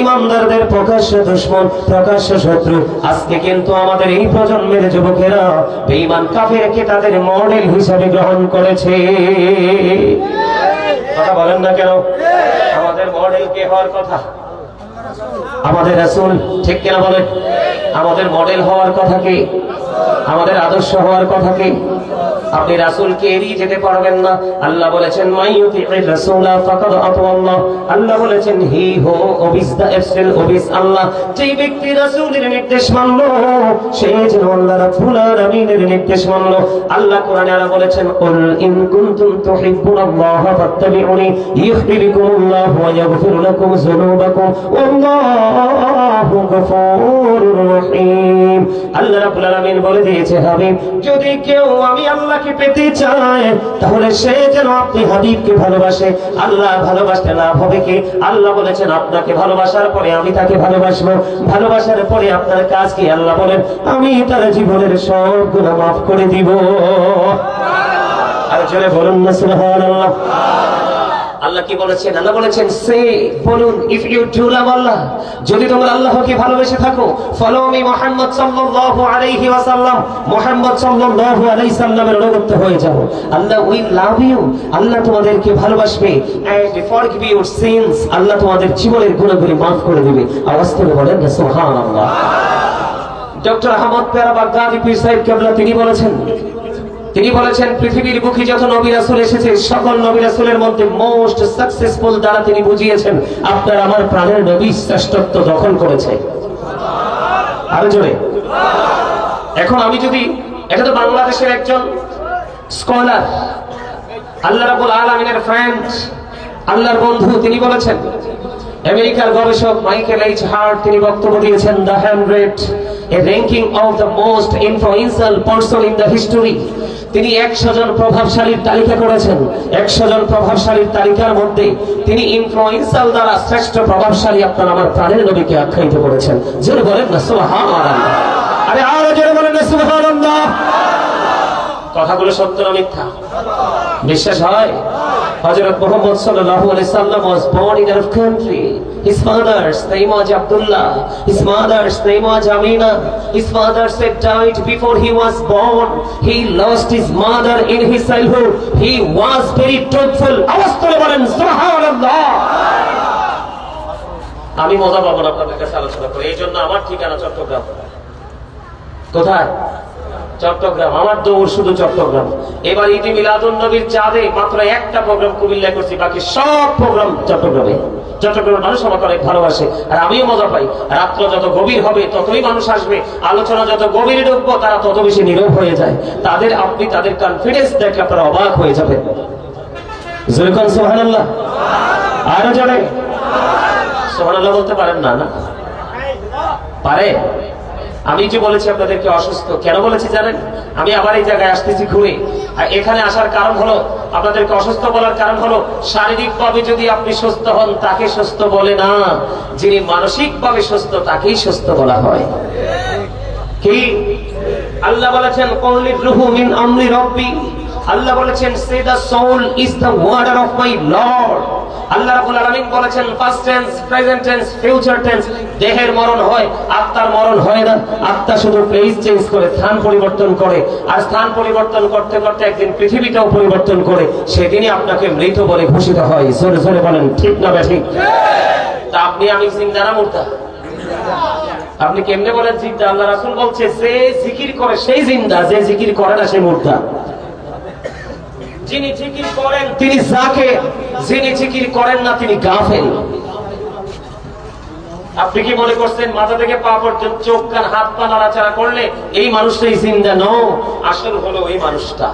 ঈমানদারদের প্রকাশ্য দুশমন, প্রকাশ্য শত্রু। আজকে কিন্তু আমাদের এই প্রজন্মের যুবকেরা বেঈমান কাফেরকে তাদের মডেল হিসেবে গ্রহণ করেছে। কথা বলেন না কেন? আমাদের মডেল কে হওয়ার কথা? আমাদের রাসূল, ঠিক কিনা বলেন? আমাদের মডেল হওয়ার কথা কি? আমাদের আদর্শ হওয়ার কথা কি? আপনি রাসূলকে এড়িয়ে যেতে পারবেন না। আল্লাহ বলেছেন মাইয়ুতি'র রাসূলা ফাকাদ আতাআল্লাহ। আল্লাহ বলেছেন হি হু ওবিস দা এফসিল ওবিস আল্লাহ। যে ব্যক্তি রাসূলের নির্দেশ মানলো সে যেন আল্লাহ রাব্বুল আলামিনের নির্দেশ মানলো। আল্লাহ কোরআনে আরো বলেছেন কুল ইন কুনতুম তুহিব্বুনাল্লাহ ফাত্তাবিউনি ইউহিব্বুকুমুল্লাহু ওয়া ইয়াগফির লাকুম যুনুবাকুম ওয়াল্লাহু গফুরুর রহিম। আল্লাহ রাব্বুল আলামিন বলে দিয়েছে হাবিব যদি কেউ আমি আল্লাহকে পেতে চায় তাহলে সে যেন আপনি হাবিবকে ভালোবাসে। আল্লাহ ভালোবাসতে লাভ হবে কি? আল্লাহ বলেছেন আপনাকে ভালোবাসার পরে আমি তাকে ভালোবাসবো। ভালোবাসার পরে আপনার কাজ কি? আল্লাহ বলেন আমি তার জীবনের সব গুনাহ মাফ করে দিব। আর জোরে বলুন না সুবহানাল্লাহ। আল্লাহ কি বলেছেন? আল্লাহ বলেছেন সে বলুন ইফ ইউ টু লাভ আল্লাহ, যদি তোমরা আল্লাহকে ভালোবেসে থাকো ফলো মি মুহাম্মদ সাল্লাল্লাহু আলাইহি ওয়াসাল্লাম, মুহাম্মদ সাল্লাল্লাহু আলাইহি সাল্লামের অনুগত হয়ে যাও। আল্লাহ উইল লাভ ইউ, আল্লাহ তোমাদেরকে ভালোবাসবে। এন্ড ফরগিভ ইউর সিনস, আল্লাহ তোমাদের জীবনের গুনাহগুলি maaf করে দিবে। আওয়াজ করে বলেন সুবহানাল্লাহ। ডক্টর আহমদ পেয়ারা বাগদাদি পীর সাহেব কেবলা তিনি বলেছেন পৃথিবীর বুকে যত নবী রাসূল এসেছে সকল নবী রাসূলের মধ্যে মোস্ট সাকসেসফুল দ্বারা তিনি বুঝিয়েছেন আপনার আমার প্রাণের নবী শ্রেষ্ঠত্ব দখল করেছে। আরো জোরে। এখন আমি যদি এটা তো বাংলাদেশের একজন স্কলার, আল্লাহ রাব্বুল আলামিনের ফ্রেন্ড, আল্লাহর বন্ধু, তিনি বলেছেন আমেরিকার গবেষক মাইকেল এইচ হার্ট তিনি বক্তব্য দিয়েছেন the 100 A ranking of the most influential person in the history. তিনি 100 জন প্রভাবশালীর তালিকা করেছেন। 100 জন প্রভাবশালীর তালিকার মধ্যে তিনি ইনফ্লুয়েন্সিয়াল দ্বারা শ্রেষ্ঠ প্রভাবশালী আপনার আমার প্রাণের নবীকে আখ্যায়িত করেছেন। জোরে বলেন না সুবহানাল্লাহ। আরে আরো জোরে বলেন না সুবহানাল্লাহ। কথাগুলো সত্য না মিথ্যা? বিশ্বাস হয়? Hazrat Muhammad sallallahu alaihi wasallam was born in Arab country. His father's name was Abdullah. His mother's name was Amina. His father said died before he was born. He lost his mother in his childhood. He was very truthful. আওয়াজ করে বলেন সুবহানাল্লাহ। আমি মজা পাবো না আপনাদের কাছে আলোচনা করে, এই জন্য আমার ঠিকানা চট্টগ্রাম। কোথায়? চট্টগ্রাম। আমার দৌড় শুধু চট্টগ্রাম। এবার ঈদে মিলাদুন নবীর চাঁদে মাত্র একটা প্রোগ্রাম কুমিল্লায় করছি, বাকি সব প্রোগ্রাম চট্টগ্রামে। চট্টগ্রামের মানুষ আমাকে অনেক ভালোবাসে আর আমিও মজা পাই। রাত্র যত গভীর হবে ততই মানুষ আসবে, আলোচনা যত গভীরে ঢুকবো তারা তত বেশি নীরব হয়ে যায়। আপনি তাদের কনফিডেন্স দেখে আপনারা অবাক হয়ে যাবেন। জোরে সুবহানাল্লাহ। আরো জোরে সুবহানাল্লাহ বলতে পারেন না? না পারে? আমি যে বলেছি আপনাদেরকে অসুস্থ, কেন বলেছি জানেন? আমি আবার এই জায়গায় আসতেছি ঘুরে, আর এখানে আসার কারণ হলো আপনাদেরকে অসুস্থ বলার কারণ হলো শারীরিকভাবে যদি আপনি সুস্থ হন তাকে সুস্থ বলে না, যিনি মানসিকভাবে সুস্থ তাকেই সুস্থ বলা হয়। কি আল্লাহ বলেছেন কুল্লি রূহু মিন আমরি রাব্বি। আল্লাহ বলেছেন say the soul is the order of my lord. Allah রাব্বুল আলামিন বলেছেন past tense, present tense, future tense. দেহের মরণ হয়, আত্মার মরণ হয় না। আত্মা শুধু প্লেস চেঞ্জ করে, স্থান পরিবর্তন করে, আর স্থান পরিবর্তন করতে করতে একদিন পৃথিবীটাও পরিবর্তন করে, সেদিনই আপনাকে মৃত বলে ঘোষিত হয়। জোরে জোরে বলেন ঠিক না ঠিক? তা আপনি আমি জিন্দা না মুর্দা? আপনি কেমনে বলেন জিন্দা? আল্লাহ রাসূল বলছে যে জিকির করে সেই জিন্দা, যে জিকির করে না সে মুর্দা। যিনি জিকির করেন তিনি যাকির, যিনি জিকির করেন না তিনি গাফেল। আপনি কি মনে করছেন মাথা থেকে পা পর্যন্ত চোখ কান হাত পা নাড়াচাড়া করলে এই মানুষটাই জিন্দা? নো, আসল হলো ওই মানুষটা।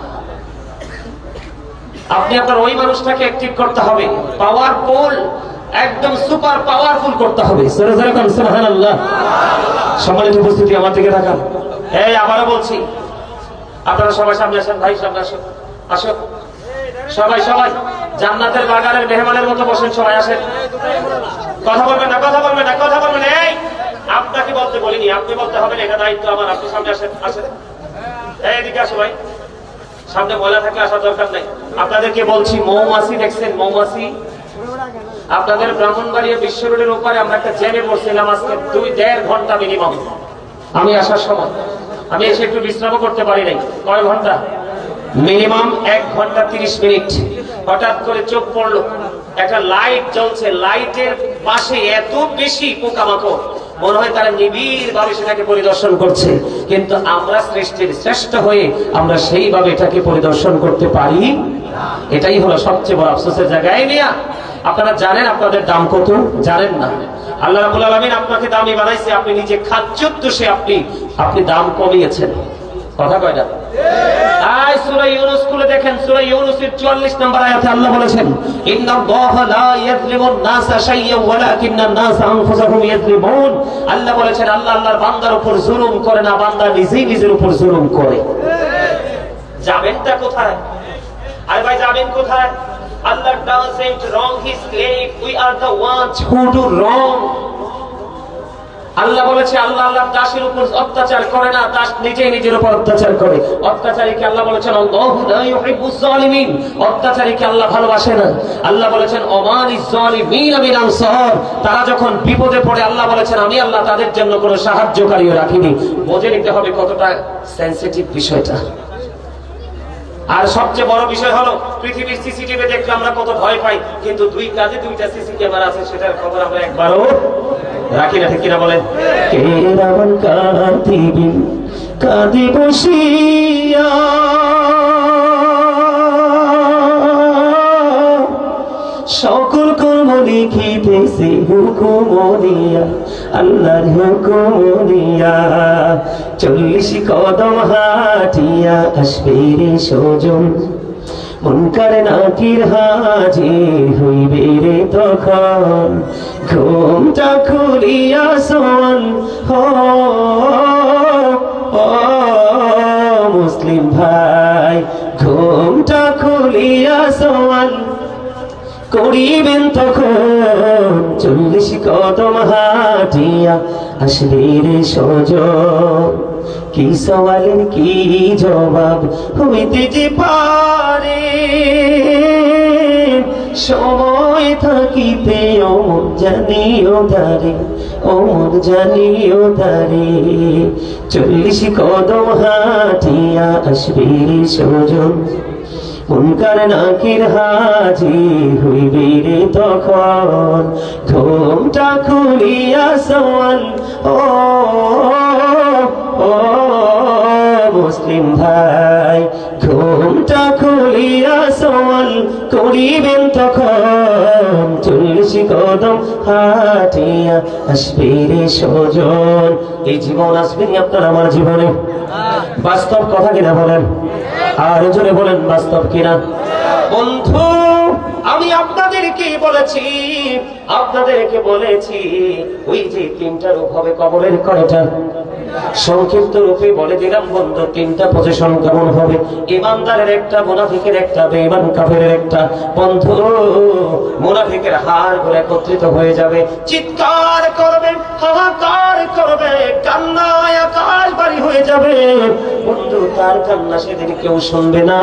আপনি আপনার ওই মানুষটাকে অ্যাক্টিভ করতে হবে, পাওয়ারফুল, একদম সুপার পাওয়ারফুল করতে হবে। সুবহানাল্লাহ। সম্মানিত উপস্থিতি, আমার দিকে তাকান। এই আবারও বলছি, আপনারা সবাই সামনে আসেন, ভাই সামনে আসেন, আসো সবাই সবাই জান্নাতের বাগানের মেহমানের মতো বসেন, সবাই আসেন। কথা বলবেন না, কথা বলবেন না, কথা বলবেন না। এই আপনাকে বলতে বলিনি, আপনি বলতে হবে না, এটা দায়িত্ব আমার। আপনি সামনে আসেন, আসেন। এই এদিকে আসো ভাই, সামনে ময়লা থাকলে আসার দরকার নেই। আপনাদেরকে বলছি, মৌমাছি দেখছেন? মৌমাছি আপনাদের ব্রাহ্মণবাড়িয়া বিশ্ব রোডের উপরে আমরা একটা জ্যামে পড়ছিলাম আজকে 2-1.5 ঘন্টা মিনিমাম। আমি আসার সময় আমি এসে একটু বিশ্রাম করতে পারি নাই। কয় ঘন্টা? মিনিমাম 1 ঘন্টা 30 মিনিট। হঠাৎ করে চোখ পড়লো, একটা লাইট জ্বলছে, লাইটের পাশে এত বেশি পোকামাকড়, মনে হয় তারা নিবিড় ভাবে সেটাকে পরিদর্শন করছে, কিন্তু আমরা সৃষ্টির শ্রেষ্ঠ হয়ে আমরা সেইভাবে এটাকে পরিদর্শন করতে পারি। এটাই হলো সবচেয়ে বড় আফসোসের জায়গা। এই মিয়া, আপনারা জানেন আপনাদের দাম কত? জানেন না। আল্লাহ রাব্বুল আলামিন আপনাকে দামি বানাইছে, আপনি নিজে খাদ্যের দোষে আপনি দাম কমিয়েছেন। কথা কয় না? আয় সূরা ইউনূস খুলে দেখেন, সূরা ইউনূসের 44 নম্বর আয়াতে আল্লাহ বলেছেন, ইন্নাল্লাহা লা ইয়াযলিমুন নাসা শাইয়্যান ওয়ালাকিন্নান নাসা আনফুসাহুম ইয়াযলিমুন। আল্লাহ বলেছেন আল্লাহ আল্লাহর বান্দার উপর জুলুম করে না, বান্দা নিজেই নিজের উপর জুলুম করে। যাবেনটা কোথায়? আরে ভাই যাবেন কোথায়? Allah doesn't wrong his slave, we are the ones who do wrong. আল্লাহ বলেছে আল্লাহ আল্লাহর দাসের উপর অত্যাচার করে না, দাস নিজেই নিজের উপর অত্যাচার করে। অত্যাচারীকে আল্লাহ বলেছেন আল্লাহু লা ইউহিব্বুজ জালিমিন, অত্যাচারীকে আল্লাহ ভালোবাসে না। আল্লাহ বলেছেন ওমালিজ জালিমিনা মিন আনসার, তারা যখন বিপদে পড়ে আল্লাহ বলেছেন আমি আল্লাহ তাদের জন্য কোনো সাহায্যকারীও রাখিনি। বুঝে নিতে হবে কতটা সেনসিটিভ বিষয়টা। আর সবচেয়ে বড় বিষয় হলো পৃথিবীর সিসিটিভি দেখলে আমরা কত ভয় পাই, কিন্তু দুই কাজে দুইটা সিসি ক্যামেরা আছে, সেটার খবর আমরা একবারও রাখি না। ঠিক কিনা বলেন? কে রাবণ কাঁদিবি কাঁদি বসিয়া, সকল কর্ম লিখিতেছে হুকুম দিয়া, আল্লাহর হুকুম দিয়া। 40 কদম হাঁটিয়া আসবে রে সজন, মুনকার নাকির হাজির হইবে রে তখন। ঘুমটা খুলিয়া সোয়াল মুসলিম ভাই, ঘুমটা খুলিয়া সোয়াল করিবেন তখন। 40 কদম হাঁটিয়া আসবে রে সজন, কি সওয়ালের কি জবাব হইতে যে পারে। সময় থাকিতে অমর জানিও তারে, অমর জানিও তারে। 40 কদম হাঁটিয়া আসবে রে সজন, মুনকার নাকির হাজির হইবে রে তখন। ঘুমটা খুলিয়া সোয়াল মুসলিম ভাই, ঘুমটা খুলিয়া সোয়াল করিবেন তখন। 40 কদম হাঁটিয়া আসবে রে সজন। এই জীবন আসবে আপনার আমার জীবনে, বাস্তব কথা কিনা বলেন? আর জোরে বলেন বাস্তব কিনা? বন্ধু আমি আপনাদেরকে বলেছি ওই যে 3টা রূপ হবে কবরের। কয়টা? সংক্ষিপ্ত রূপে বলে দিলাম বন্ধু, 3টা পজিশন কেমন হবে? ইমানদারের একটা, মুনাফিকের একটা, বেঈমান কাফেরের একটা। বন্ধু মুনাফিকের হাড় গুলো একত্রিত হয়ে যাবে, চিৎকার করবে, হাহাকার করবে, কান্নায় আকাশ বাড়ি হয়ে যাবে। বন্ধু তার কান্না সেদিন কেউ শুনবে না,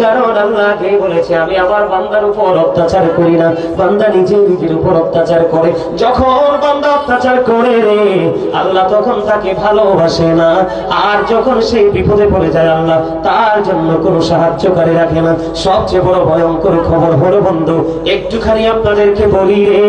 কারণ আল্লাহ আগেই বলেছে আমি আমার বান্দার উপর অত্যাচার করি না, বান্দা নিজে নিজের উপর অত্যাচার করে। যখন বান্দা অত্যাচার করে রে আল্লাহ তখন তাকে ভালোবাসে না, আর যখন সেই বিপদে পড়ে যায় আল্লাহ তার জন্য কোনো সাহায্যকারী রাখে না। সবচেয়ে বড় ভয়ঙ্কর খবর হলো বন্ধু, একটুখানি আপনাদেরকে বলি রে,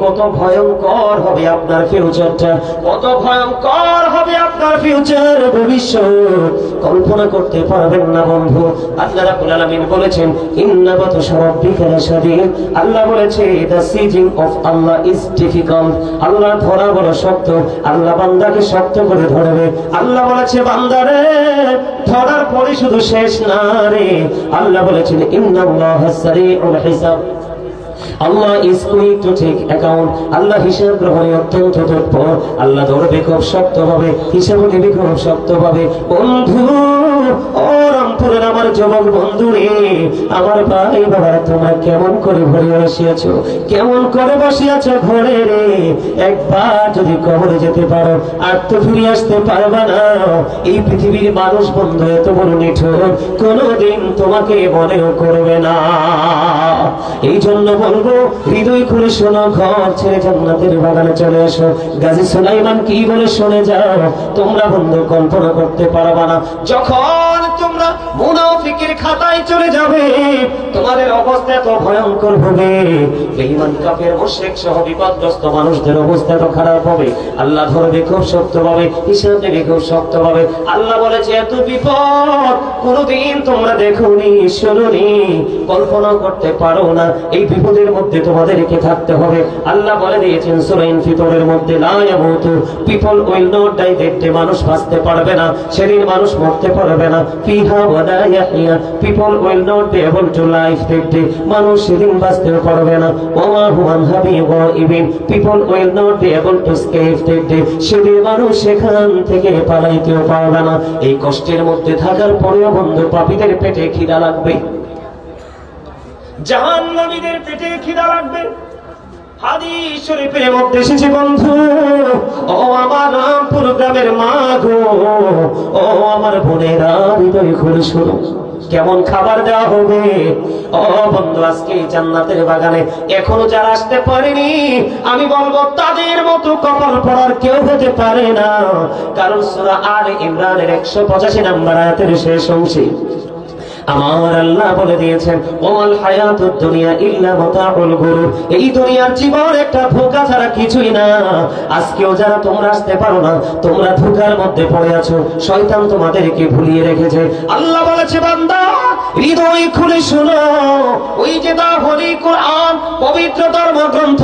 কত ভয়ঙ্কর হবে আপনার ফিউচারটা, কত ভয়ঙ্কর হবে আপনার ফিউচার, ভবিষ্যৎ কল্পনা করতে পারবেন না বন্ধু। আল্লাহ রাব্বুল আলামিন বলেছেন ইন্না বাতশা রাব্বিকা লাশাদীদ। আল্লাহ বলেছে the sieging of Allah is difficult। আল্লাহ ধরা বড় শক্ত, আল্লাহ বান্দাকে শক্ত করে ধরবে। আল্লাহ বলেছে বান্দারে ধরার পরে শুধু শেষ না রে, আল্লাহ বলেছেন ইন্নাল্লাহা সারিউল হিসাব। Allah is going to take account। আল্লাহ হিসাব গ্রহণে অত্যন্ত তৎপর। আল্লাহ ধরবে খুব শক্ত হবে, হিসাব নেবে খুব শক্ত হবে। বন্ধু ও রামপুরের আমার যুবক বন্ধু রে, আমার ভাই বাবা, তোমরা কেমন করে ঘরে বসিয়াছো, কেমন করে বসিয়াছো ঘরে রে? একবার যদি কবরে যেতে পারো আর তো ফিরে আসতে পারবা না। এই পৃথিবীর মানুষ বন্ধু এত বড় নিঠুর, কোনোদিন তোমাকে মনেও করবে না। এই জন্য বলবো হৃদয় খুলে শোনো, ঘর ছেড়ে জান্নাতের বাগানে চলে এসো। গাজী সুলাইমান কি বলে শুনে যাও, তোমরা বন্ধু কল্পনা করতে পারবা না। যখন তোমরা মুনাফিকের খাতায় চলে যাবে। তোমাদের অবস্থা এত ভয়ঙ্কর হবে, বেঈমান কাফের মুশরিক সহ বিপদগ্রস্ত মানুষদের অবস্থা তো খারাপ হবে। আল্লাহ ধরবে খুব শক্তভাবে, হিসাব নেবে খুব শক্তভাবে। আল্লাহ বলেছে এত বিপদ কোনদিন তোমরা দেখোনি, শোনোনি, কল্পনা করতে পারো না। এই বিপদের মধ্যে তোমাদেরকে থাকতে হবে। আল্লাহ বলে দিয়েছেন সূরা ইনফিতরের মধ্যে, লা ইয়ামুতু, পিপল উইল নট ডাই, দেখতে মানুষ বাঁচতে পারবে না, সেদিন মানুষ মরতে পারবে না। ফিহা ওয়া লা ইয়াহইয়া, people will not be able to life, দেখতে মানুষ সেদিন বাঁচতে পারবে না। ওয়া মা হুয়া গায়িবিন, people will not be able to escape, দেখতে সেদিন মানুষ সেখান থেকে পালাইতেও পারবে না। এই কষ্টের মধ্যে থাকার পরেও বন্ধু, পাপীদের পেটে খিদা লাগবে, জাহান্নামীদের পেটে খিদা লাগবে। হাদিস শরীফের মধ্যে এসেছে বন্ধু, ও আমার রামপুর গ্রামের মা গো, ও আমার বোনেরা, হৃদয় খুলে শোনো কেমন খাবার দেওয়া হবে। ও বন্ধু, আজকে জান্নাতের বাগানে এখনো যারা আসতে পারেনি, আমি বলবো তাদের মতো কপাল পড়ার কেউ হতে পারে না। কারণ সূরা আলে ইমরানের 185 নম্বর আয়াতের শেষ অংশে আমার আল্লাহ বলে দিয়েছেন, ওয়াল হায়াতুদ দুনিয়া ইল্লা মাতাউল গুরুর, এই দুনিয়ার জীবন একটা ধোঁকা ছাড়া কিছুই না। আজকেও যারা তোমরা আসতে পারো না, তোমরা ধোঁকার মধ্যে পড়ে আছো, শয়তান তোমাদেরকে ভুলিয়ে রেখেছে। আল্লাহ বলেছে, বান্দা হৃদয় খুলে শোনো, ওই যে দা হলি কোরআন, পবিত্র ধর্মগ্রন্থ,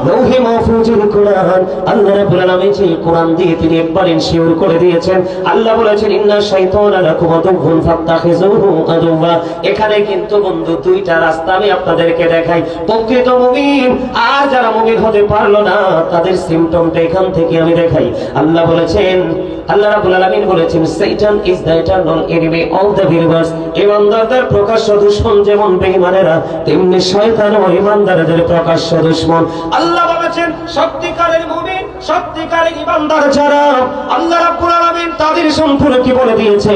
লৌহে মাহফুজের কোরআন, আল্লাহ রাব্বুল আলামিন যে কোরআন দিয়ে তিনি একবার ইনশিওর করে দিয়েছেন। আল্লাহ বলেছেন, ইন্না শাইতানা লাকুম আদুউন ফাত্তাখিযুহু আদুওয়া। এখানে কিন্তু বন্ধু দুইটা রাস্তা আমি আপনাদেরকে দেখাই, প্রকৃত মুমিন আর যারা মুমিন হতে পারলো না তাদের সিম্পটমটা এখান থেকে আমি দেখাই। আল্লাহ বলেছেন, আল্লাহ রাব্বুল আলামিন বলেছেন, Satan is the eternal enemy of the believers। ইমানদারদের প্রকাশ্য দুশমন যেমন বেঈমানেরা, তেমনি শয়তানও ইমানদারদের প্রকাশ্য দুশমন। আল্লাহ বলেছেন, সত্যিকারের মুমিন, সত্যিকারের ইমানদার যারা, আল্লাহ রাব্বুল আলামিন তাদের সম্পর্কে বলে দিয়েছে,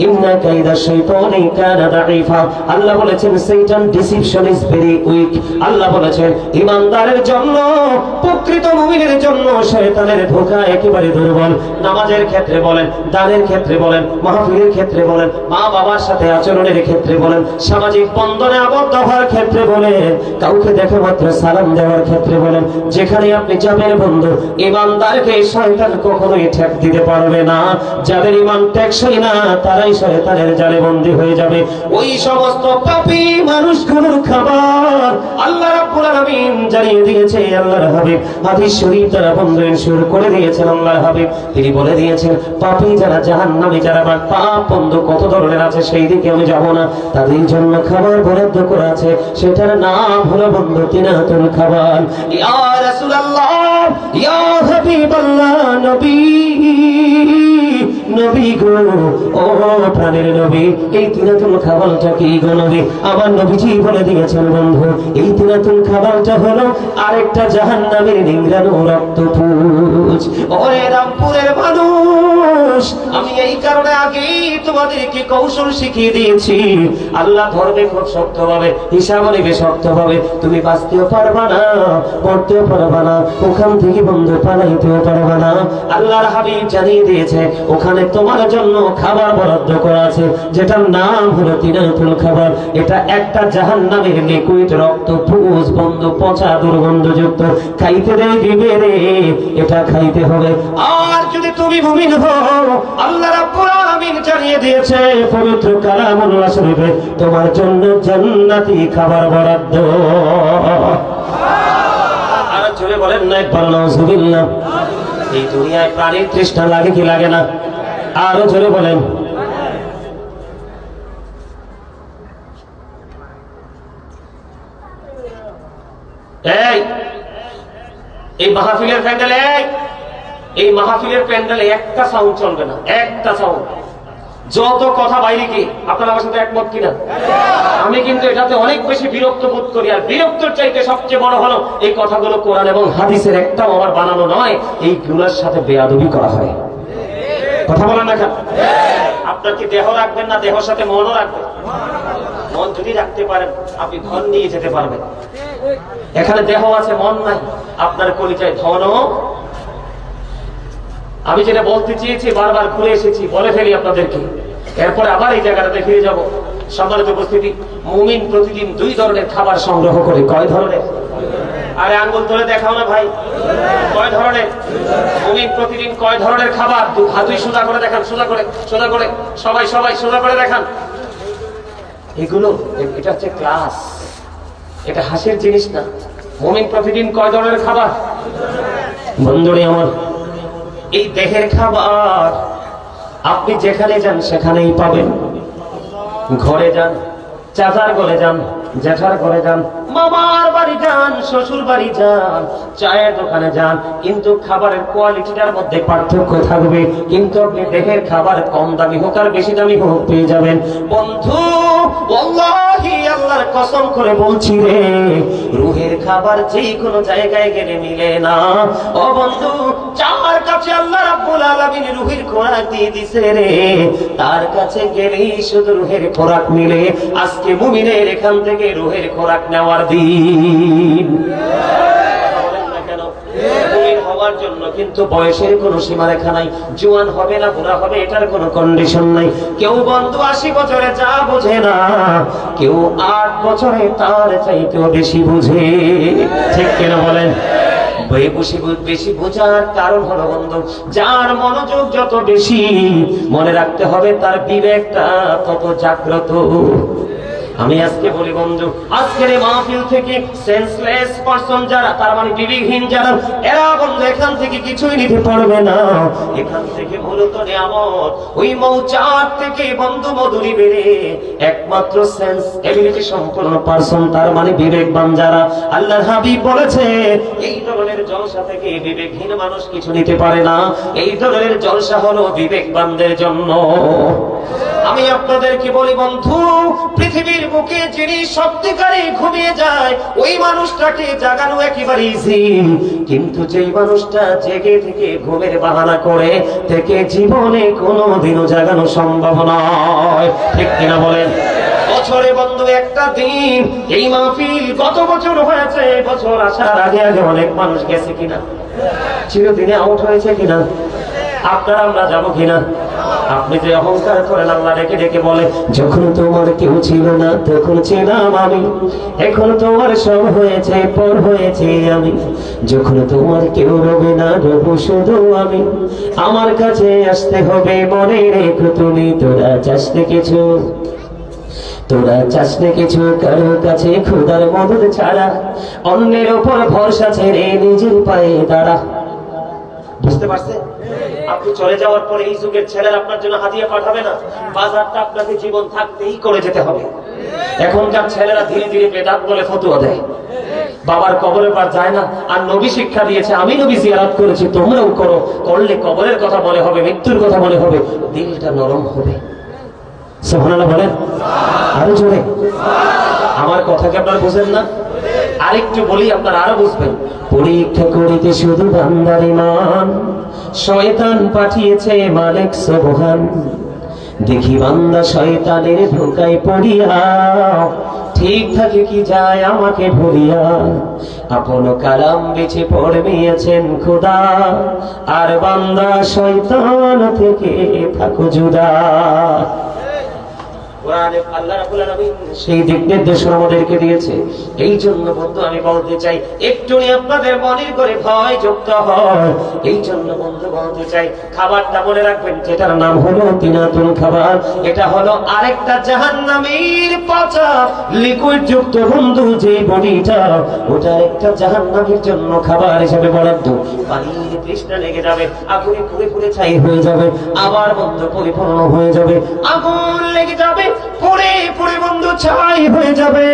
ইন্না কাইদা শাইতানি কানা দাঈফা। আল্লাহ বলেছেন, Satan deception is very weak। আল্লাহ বলেছেন, ইমানদারের জন্য, প্রকৃত মুমিনের জন্য শয়তানের ধোঁকা একেবারে দুর্বল। নামাজের ক্ষেত্রে বলেন, দানের ক্ষেত্রে বলেন, মাহফিলের ক্ষেত্রে বলেন, মা বাবার সাথে আচরণের ক্ষেত্রে বলেন, সামাজিক বন্ধনে আবদ্ধ হওয়ার ক্ষেত্রে বলেন, কাউকে দেখে মাত্র সালাম দেওয়ার ক্ষেত্রে বলেন, যেখানে আপনি যাবেন বন্ধু, ইমানদারকে শয়তান কখনোই ঠেক দিতে পারবে না। যাদের ইমান টেকসই না তারাই শয়তানের জালে বন্দী হয়ে যাবে। ওই সমস্ত পাপী মানুষগুলোর খাবার আল্লাহ রাব্বুল আলামিন জানিয়ে দিয়েছে। আল্লাহর হাবিব হাদিস শরীফ দ্বারা বন্ধু ইনশিওর করে দিয়েছেন। আল্লাহর হাবিব তিনি বলে দিয়েছেন, পাপী যারা, জাহান্নামী যারা, পাপ বন্ধু কত ধরনের আছে সেই দিকে আমি যাব না। তাদের জন্য খাবার বরাদ্দ করা আছে, সেটার নাম হলো বন্ধু তিনাতুল খাবার। ইয়া রাসূলুল্লাহ, ইয়া হাবিবাল্লাহ, নবী, নবী গো, ও প্রাণের নবী, এই তিনাতুল খাবারটা কি গো নবী? আমার নবীজি বলে দিয়েছেন বন্ধু, এই তিনাতুল খাবারটা হলো আরেকটা জাহান্নামের নিংড়ানো রক্তপুঞ্জ। ওরে রামপুরের মানুষ, আমি এই কারণে আগেই তোমাদেরকে কৌশল শিখিয়ে দিয়েছি। আল্লাহ ধরবে খুব শক্তভাবে, হিসাব নেবে শক্তভাবে। তুমি বাঁচতেও পারবা না, পড়তেও পারবা না, ওখান থেকে বন্ধু পালাইতেও পারবা না। আল্লাহর হাবিব জানিয়ে দিয়েছে, ওখানে তোমার জন্য খাবার বরাদ্দ করা আছে, যেটার নাম হলো তিনাতুল খাবার। এটা একটা জাহান্নামের লিকুইড রক্তপুঞ্জ বন্ধু, পচা দুর্গন্ধযুক্ত, খাইতে দিবে রে, এটা খাইতে হবে। আর যদি তুমি মুমিন হও, আল্লাহ রাব্বুল আলামিন জানিয়ে দিয়েছে পবিত্র কালামুল্লাহ শরীফে, তোমার জন্য জান্নাতি খাবার বরাদ্দ। আর জোরে বলেন না একবার নাউজুবিল্লাহ। এই দুনিয়ায় প্রাণীর তৃষ্ণা লাগে কি লাগে না? আরো জোরে বলেন। এই মাহফিলের প্যান্ডেলে, এই মাহফিলের প্যান্ডেলে একটা সাউন্ড চলবে না, একটা সাউন্ড। যত কথা বাইরে কি, আপনারা আমার সাথে একমত কিনা? আমি কিন্তু এটাতে অনেক বেশি বিরক্ত বোধ করি। আর বিরক্তর চাইতে সবচেয়ে বড় হলো, এই কথাগুলো কোরআন এবং হাদিসের একটাও আমার বানানো নয়, এইগুলোর সাথে বেয়াদবি করা হয়। কথা বলেন না কেন? আপনার কি দেহ রাখবেন না দেহর সাথে মনও রাখবেন? মন যদি রাখতে পারেন, আপনি ধন নিয়ে যেতে পারবেন। এখানে দেহ আছে, মন নাই, আপনার কলিজায় ধনও। আমি যেটা বলতে চেয়েছি বারবার ঘুরে এসেছি, বলে ফেলি আপনাদেরকে। এরপরে আবার এই জায়গাটাতে ফিরে যাব। সম্মানিত উপস্থিতি, মুমিন প্রতিদিন 2 ধরনের খাবার সংগ্রহ করে। কয় ধরনের? আরে আঙ্গুল ধরে দেখাও না ভাই, কয় ধরনের? মুমিন প্রতিদিন কয় ধরনের খাবার? হাতুই সোজা করে দেখান, সোজা করে, সোজা করে, সবাই সবাই সোজা করে দেখান। এগুলো, এটা হচ্ছে ক্লাস, এটা হাসির জিনিস না। মুমিন প্রতিদিন কয় ধরনের খাবার? বন্ধুরে আমার, এই দেহের খাবার আপনি যেখানে যান সেখানেই পাবেন। ঘরে যান, চাচার ঘরে যান, জ্যাঠার ঘরে যান, মামার বাড়ি যান, শ্বশুর বাড়ি যান, চায়ের দোকানে যান, কিন্তু খাবারের কোয়ালিটিটার মধ্যে পার্থক্য থাকবে। কিন্তু আপনি দেহের খাবার কম দামি হোক আর বেশি দামি হোক পেয়ে যাবেন। বন্ধু, ওয়াল্লাহি আল্লাহর কসম করে বলছি রে, রুহের খাবার যেই কোনো জায়গায় গেলে মিলে না। ও বন্ধু, যার কাছে আল্লাহ রাব্বুল আলামিন রুহের খোরাক দিয়ে দিছে রে, তার কাছে গেলেই শুধু রুহের খোরাক মিলে। আজকে মুমিনের এখান থেকে রুহের খোরাক নেওয়ার দিন। মুমিন হওয়ার জন্য কিন্তু বয়সের কোনো সীমারেখা নাই। জোয়ান হবে না বুড়া হবে এটার কোনো কন্ডিশন নাই। কেউ বন্ধু 80 বছরে যা বোঝে না, কেউ 8 বছরে তার চাইতেও বেশি বুঝে। ঠিক কিনা বলেন? বেশি বোঝার কারণ হলো বন্ধু, যার মনোযোগ যত বেশি, মনে রাখতে হবে তার বিবেকটা তত জাগ্রত। আমি আজকে বলি বন্ধু, আজকের এই মাহফিল থেকে সেন্সলেস পারসন যারা, তার মানে বিবেকহীন যারা, এরা বন্ধু এখান থেকে কিছুই নিতে পারবে না। এখান থেকে মূলত নিয়ামত, ওই মৌচাক থেকে বন্ধু মধুরি বেড়ে একমাত্র সেন্স এবিলিটি সম্পন্ন পারসন, তার মানে বিবেকবান যারা। আল্লাহর হাবিব বলেছে, এই ধরনের জলসা থেকে বিবেকহীন মানুষ কিছু নিতে পারে না। এই ধরনের জলসা হলো বিবেকবানদের জন্য। আমি আপনাদেরকে বলি বন্ধু, পৃথিবীর বুকে যিনি সত্যিকারে ঘুমিয়ে যায় ওই মানুষটাকে জাগানো একেবারে ইজি, কিন্তু যেই মানুষটা জেগে থেকে ঘুমের বাহানা করে থেকে জীবনে কোনোদিনও জাগানো সম্ভব নয়। ঠিক কিনা বলেন? বছরে বন্ধু একটা দিন, এই মাহফিল গত বছর হয়েছে, বছর আসার আগে আগে অনেক মানুষ গেছে কিনা? চিরদিনে আউট হয়েছে কিনা? আপনারা আমরা যাবো কিনা? আপনি যে অহংকার করেন, আল্লাহ ডেকে ডেকে বলে, যখন তোমার কেউ ছিল না তখন ছিলাম আমি, এখন তোমার সব হয়েছে পর হয়েছে আমি, যখন তোমার কেউ রবে না রব শুধু আমি, আমার কাছে আসতে হবে মনে রেখো তুমি, তোরা চাষতে কিছু, তোরা চাষতে কিছু কারোর কাছে খোদার মদত ছাড়া, অন্যের ওপর ভরসা ছেড়ে নিজের পায়ে দাঁড়া। বুঝতে পারছেন? আপনি চলে যাওয়ার পরে এই যুগের ছেলেরা আপনার জন্য হাদিয়া পাঠাবে না। বাজারটা আপনাকে জীবন থাকতেই করে যেতে হবে। এখনকার ছেলেরা ধীরে ধীরে বেদাত বলে ফতোয়া দেয়, বাবার কবরের পার যায় না। আর নবী শিক্ষা দিয়েছে, আমি নবী জিয়ারত করেছি, তোমরাও করো। করলে কবরের কথা মনে হবে, মৃত্যুর কথা মনে হবে, দিলটা নরম হবে। সুবহানাল্লাহ বলেন আরো জোরে। আমার কথা কি আপনারা বুঝেন না? আরেকটু বলি, আপনারা আরো বুঝবেন। পরীক্ষা করিতে শুধু বান্দার ঈমান, শয়তান পাঠিয়েছে মালিক সুবহান, দেখি বান্দা শয়তানের ধোঁকায় পড়িয়া, ঠিক থাকে কি যায় আমাকে ভুলিয়া, আপন কালাম বেছে পড়মিয়েছেন খোদা, আর বান্দা শয়তান থেকে থাকো জুদা। আল্লাহ রাব্বুল আলামিন সেই দিক নির্দেশনা আমাদেরকে দিয়েছে। এই জন্য বন্ধু আমি বলতে চাই, একটু আপনাদের মনের করে ভয় যুক্ত হয়। এই জন্য বন্ধু বলতে চাই, খাবারটা মনে রাখবেন, যেটার নাম হলো তিনাতুল খাবার। এটা হলো আরেকটা জাহান্নামীর পচা লিকুইড যুক্ত বন্ধু, যে বডিটা, ওটা একটা জাহান্নামীর জন্য খাবার হিসেবে বরাদ্দ। পানির তৃষ্ণা লেগে যাবে, আগুনে পুড়ে পুড়ে ছাই হয়ে যাবে, আবার বন্ধু পরিপূর্ণ হয়ে যাবে, আগুন লেগে যাবে, পুড়ে পুড়ে বন্ধু ছাই হয়ে যাবে।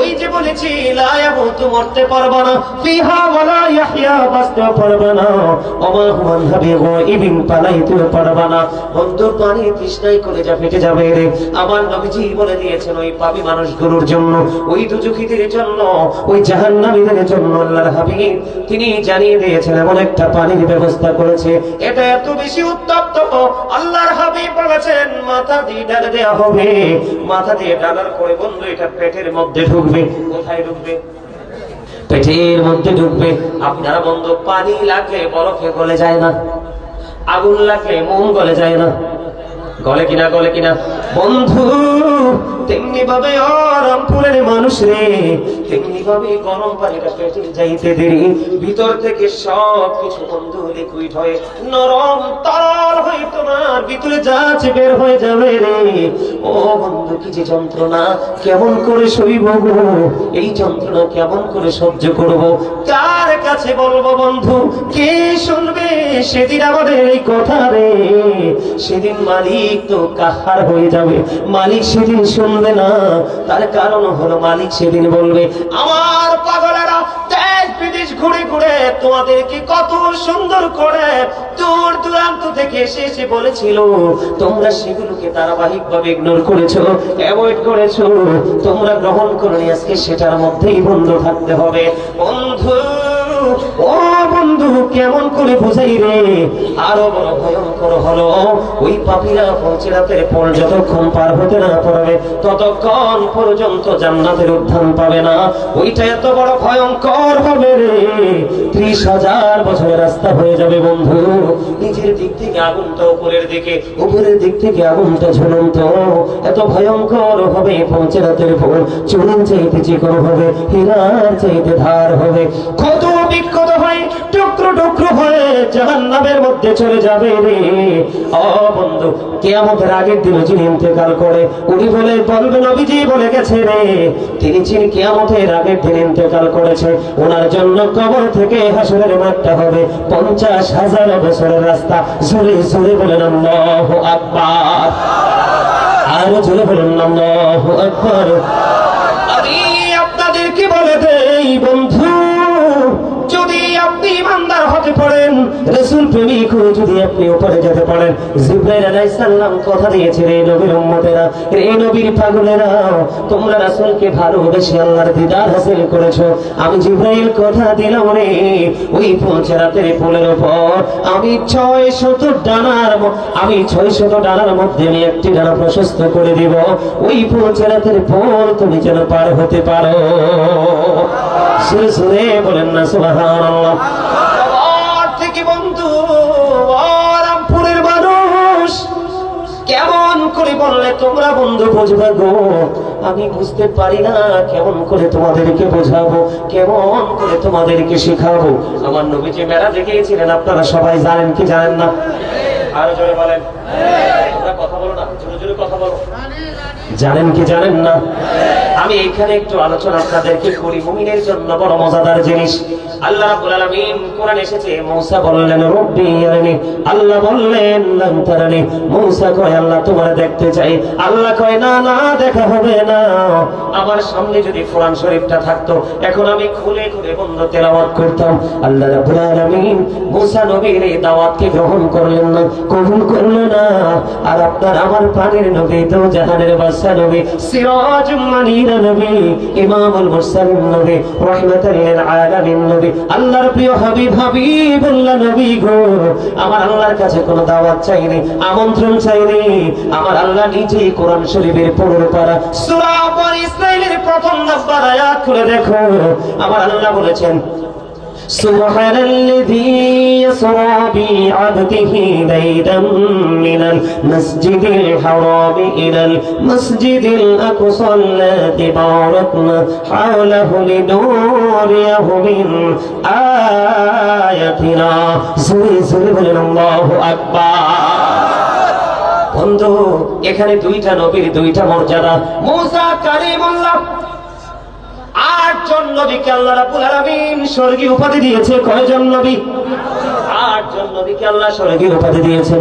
ওই যে বলেছি, লা ইয়ামুতু, মরতে পারবে না, ফিহা ওয়ালা ইয়াহইয়া, বাঁচতে পারবে না, ওমা হুমান হাবি গায়বিন, পালাইতে পারবে না। বন্ধু পানি তৃষ্ণায় কলেজা ফেটে যাবে রে। আমার নবীজি বলে দিয়েছেন, ওই পাপী মানুষগুলোর জন্য, ওই দুজখীদের জন্য, ওই জাহান্নামীদের জন্য আল্লাহর হাবিব তিনি জানিয়ে দিয়েছেন, এমন একটা পানির ব্যবস্থা করেছে, এটা এত বেশি উত্তপ্ত, আল্লাহর হাবিব বলেছেন মাথা দিয়ে ঢালে দেওয়া হবে। মাথা দিয়ে ঢালার পরে বন্ধু এটা পেটের মধ্যে ঢুকবে। কোথায় ঢুকবে? পেটের মধ্যে ঢুকবে। আপনারা বন্ধু, পানি লাগলে বরফে গলে যায় না, আগুন লাগলে মোম গলে যায় না, গলে কিনা বন্ধু, তেমনি ভাবে রামপুরের মানুষ রে, তেমনি ভাবে গরম পানিটা পেটে যাইতে দেরি, ভিতর থেকে সব কিছু বন্ধু লিকুইড হয়ে নরম তরল হয়ে তোমার ভিতরে যাচ্ছে বের হয়ে যাবে রে। ও বন্ধু, কি যে যন্ত্রণা, কেমন করে সইব গো, এই যন্ত্রণা কেমন করে সহ্য করব, কার কাছে বলবো বন্ধু, কে শুনবে সেদিন আমাদের এই কথা রে। সেদিন মালিক তো কাহার হয়ে যাবে, মালিক সেদিন শুনবে না। তার কারণ হলো মালিক সেদিন বলবে, আমার পাগলেরা দেশ বিদেশ ঘুরে ঘুরে তোমাদেরকে কত সুন্দর করে দূর দূরান্ত থেকে এসে বলেছিল, তোমরা সেগুলোকে ধারাবাহিক ভাবে ইগনোর করেছো, অ্যাভয়েড করেছো, তোমরা গ্রহণ করনি, আজকে সেটার মধ্যেই বন্ধ থাকতে হবে। বন্ধু, ও বন্ধু, কেমন করে বুঝাই রে। আরো বড় ভয়ঙ্কর হলো ওই পাপীরা পৌঁছিরাতের পর যতক্ষণ পার হতে না পারবে ততক্ষণ পর্যন্ত জান্নাতের উত্থান পাবে না। ওইটা এত বড় ভয়ঙ্কর হবে রে, 30,000 বছরের রাস্তা হয়ে যাবে বন্ধু। নিচের দিক থেকে আগুনটা উপরের দিকে, উপরের দিক থেকে আগুনটা ঝুলন্ত, এত ভয়ঙ্কর হবে পৌঁছিরাতের পর। চুরির চাইতে চিকন হবে, হীরার চাইতে ধার হবে, কত বিক্ষত হয় টুকরো টুকরো হয়ে জাহান্নামের মধ্যে চলে যাবে রে। ও বন্ধু, কিয়ামতের আগের দিন যিনি ইন্তেকাল করে উনি বলবে নবীজি বলে গেছে রে, তিনি যিনি কিয়ামতের আগের দিন ইন্তেকাল করেছে ওনার জন্য কবর থেকে হাসরের মাঠটা হবে 50,000 বছরের রাস্তা। জোরে জোরে বলেন আল্লাহু আকবার, আরো জোরে বলেন আল্লাহু আকবার। আমি আপনাদেরকে বলে দেই বন্ধু, যদি আপনি ইমানদার হতে পারেন, রাসূল প্রেমিক হয়ে যদি আপনি উপরে যেতে পারেন, জিবরাইল আলাইহিস সালাম কথা দিয়েছে রে নবীর উম্মতেরা, রে নবীর পাগলেরা, তোমরা রাসূলকে ভালোবেসে আল্লাহর দিদার হাসিল করেছো। আমি জিবরাইল কথা দিলাম রে, ওই পৌঁছারাতের পোলের উপর আমি 600 ডানার মধ্যে আমি একটি ডানা প্রশস্ত করে দিব, ওই পৌঁছারাতের পোল তুমি যেন পার হতে পারো। সুরে সুরে বলেন না সুবহানাল্লাহ। থেকে বন্ধু, রামপুরের মানুষ কেমন করে বললে তোমরা বন্ধু বুঝবে গো, আমি বুঝতে পারি না, কেমন করে তোমাদেরকে বোঝাবো, কেমন করে তোমাদেরকে শেখাবো। আমার নবীজি মেরাজে গিয়েছিলেন, আপনারা সবাই জানেন কি জানেন না? আরো জোরে বলেন, তোমরা কথা বলো না, জোরে জোরে কথা বলো, জানেন কি জানেন না? আমি এখানে একটু আলোচনা আপনাদেরকে করি, মুমিনের জন্য বড় মজাদার জিনিস। আল্লাহ রাব্বুল আলামিন কোরআন এসেছে, মূসা বললেন রব্বি আরানি, আল্লাহ বললেন লান তারানি, মূসা কয় আল্লাহ তোমার দেখতে চাই, আল্লাহ কয় না না দেখা হবে না, আমার সামনে যদি কোরআন শরীফটা থাকতো এখন আমি খুলে খুলে বন্ধ তেলাওয়াত করতাম। আল্লাহ রাব্বুল আলামিন মূসা নবীর এই দাওয়াতকে গ্রহণ করলেন না, কবুল করলেন না। আর আপনার আমার প্রাণের নবী, তো জাহানের বাদশা নবী, সিরাজুম মুনীরা নবী, ইমামুল মুরসালিন নবী, রাহমাতাল লিল আলামিন নবী, আল্লাহর প্রিয় হাবিবুল্লাহ নবী গো, আমার আল্লাহর কাছে কোনো দাওয়াত চাইনি, আমন্ত্রণ চাইনি, আমার আল্লাহ নিজেই কোরআন শরীফের 15 পারা সূরা বনী ইসরাঈলের প্রথম নাম্বার আয়াত খুলে দেখো, আমার আল্লাহ বলেছেন سبحان الذي يسرى بعبده ليلا من المسجد الحرام إلى المسجد الأقصى الذي باركنا حوله لنريه من آياتنا سورة الله أكبر। বন্ধু, এখানে দুইটা নবীর দুইটা মর্যাদা। মূসা কালিমুল্লাহ, 8 জন নবীকে আল্লাহ রাব্বুল আলামিন স্বর্গীয় উপাধি দিয়েছে। কয়জন নবী? 8 জন নবীকে আল্লাহ স্বর্গীয় উপাধি দিয়েছেন।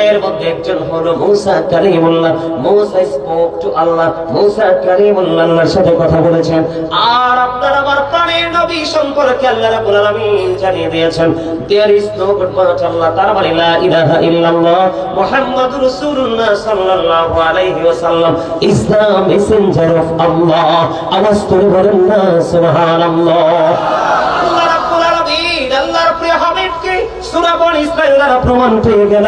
এর মধ্যে একজন হলো মূসা কালিমুল্লাহ। মূসা স্পোক টু আল্লাহ, মূসা কালিমুল্লাহ, আল্লাহর সাথে কথা বলেছেন। আর আপনার আমার প্রাণের নবী সম্পর্কে আল্লাহ রাব্বুল আলামিন জানিয়ে দিয়েছেন, there is no god but Allah, তার মানে লা ইলাহা ইল্লাল্লাহ মুহাম্মাদুর রাসূলুল্লাহ সাল্লাল্লাহু আলাইহি ওয়াসাল্লাম ইজ দ্য মেসেঞ্জার অফ আল্লাহ। আওয়াজ করে বলেন না সুবহানাল্লাহ। আল্লাহ রাব্বুল আলামিন আল্লাহর প্রিয় হাবিবকে সূরা বনী ইসরাঈল দ্বারা প্রমাণ পেয়ে গেল।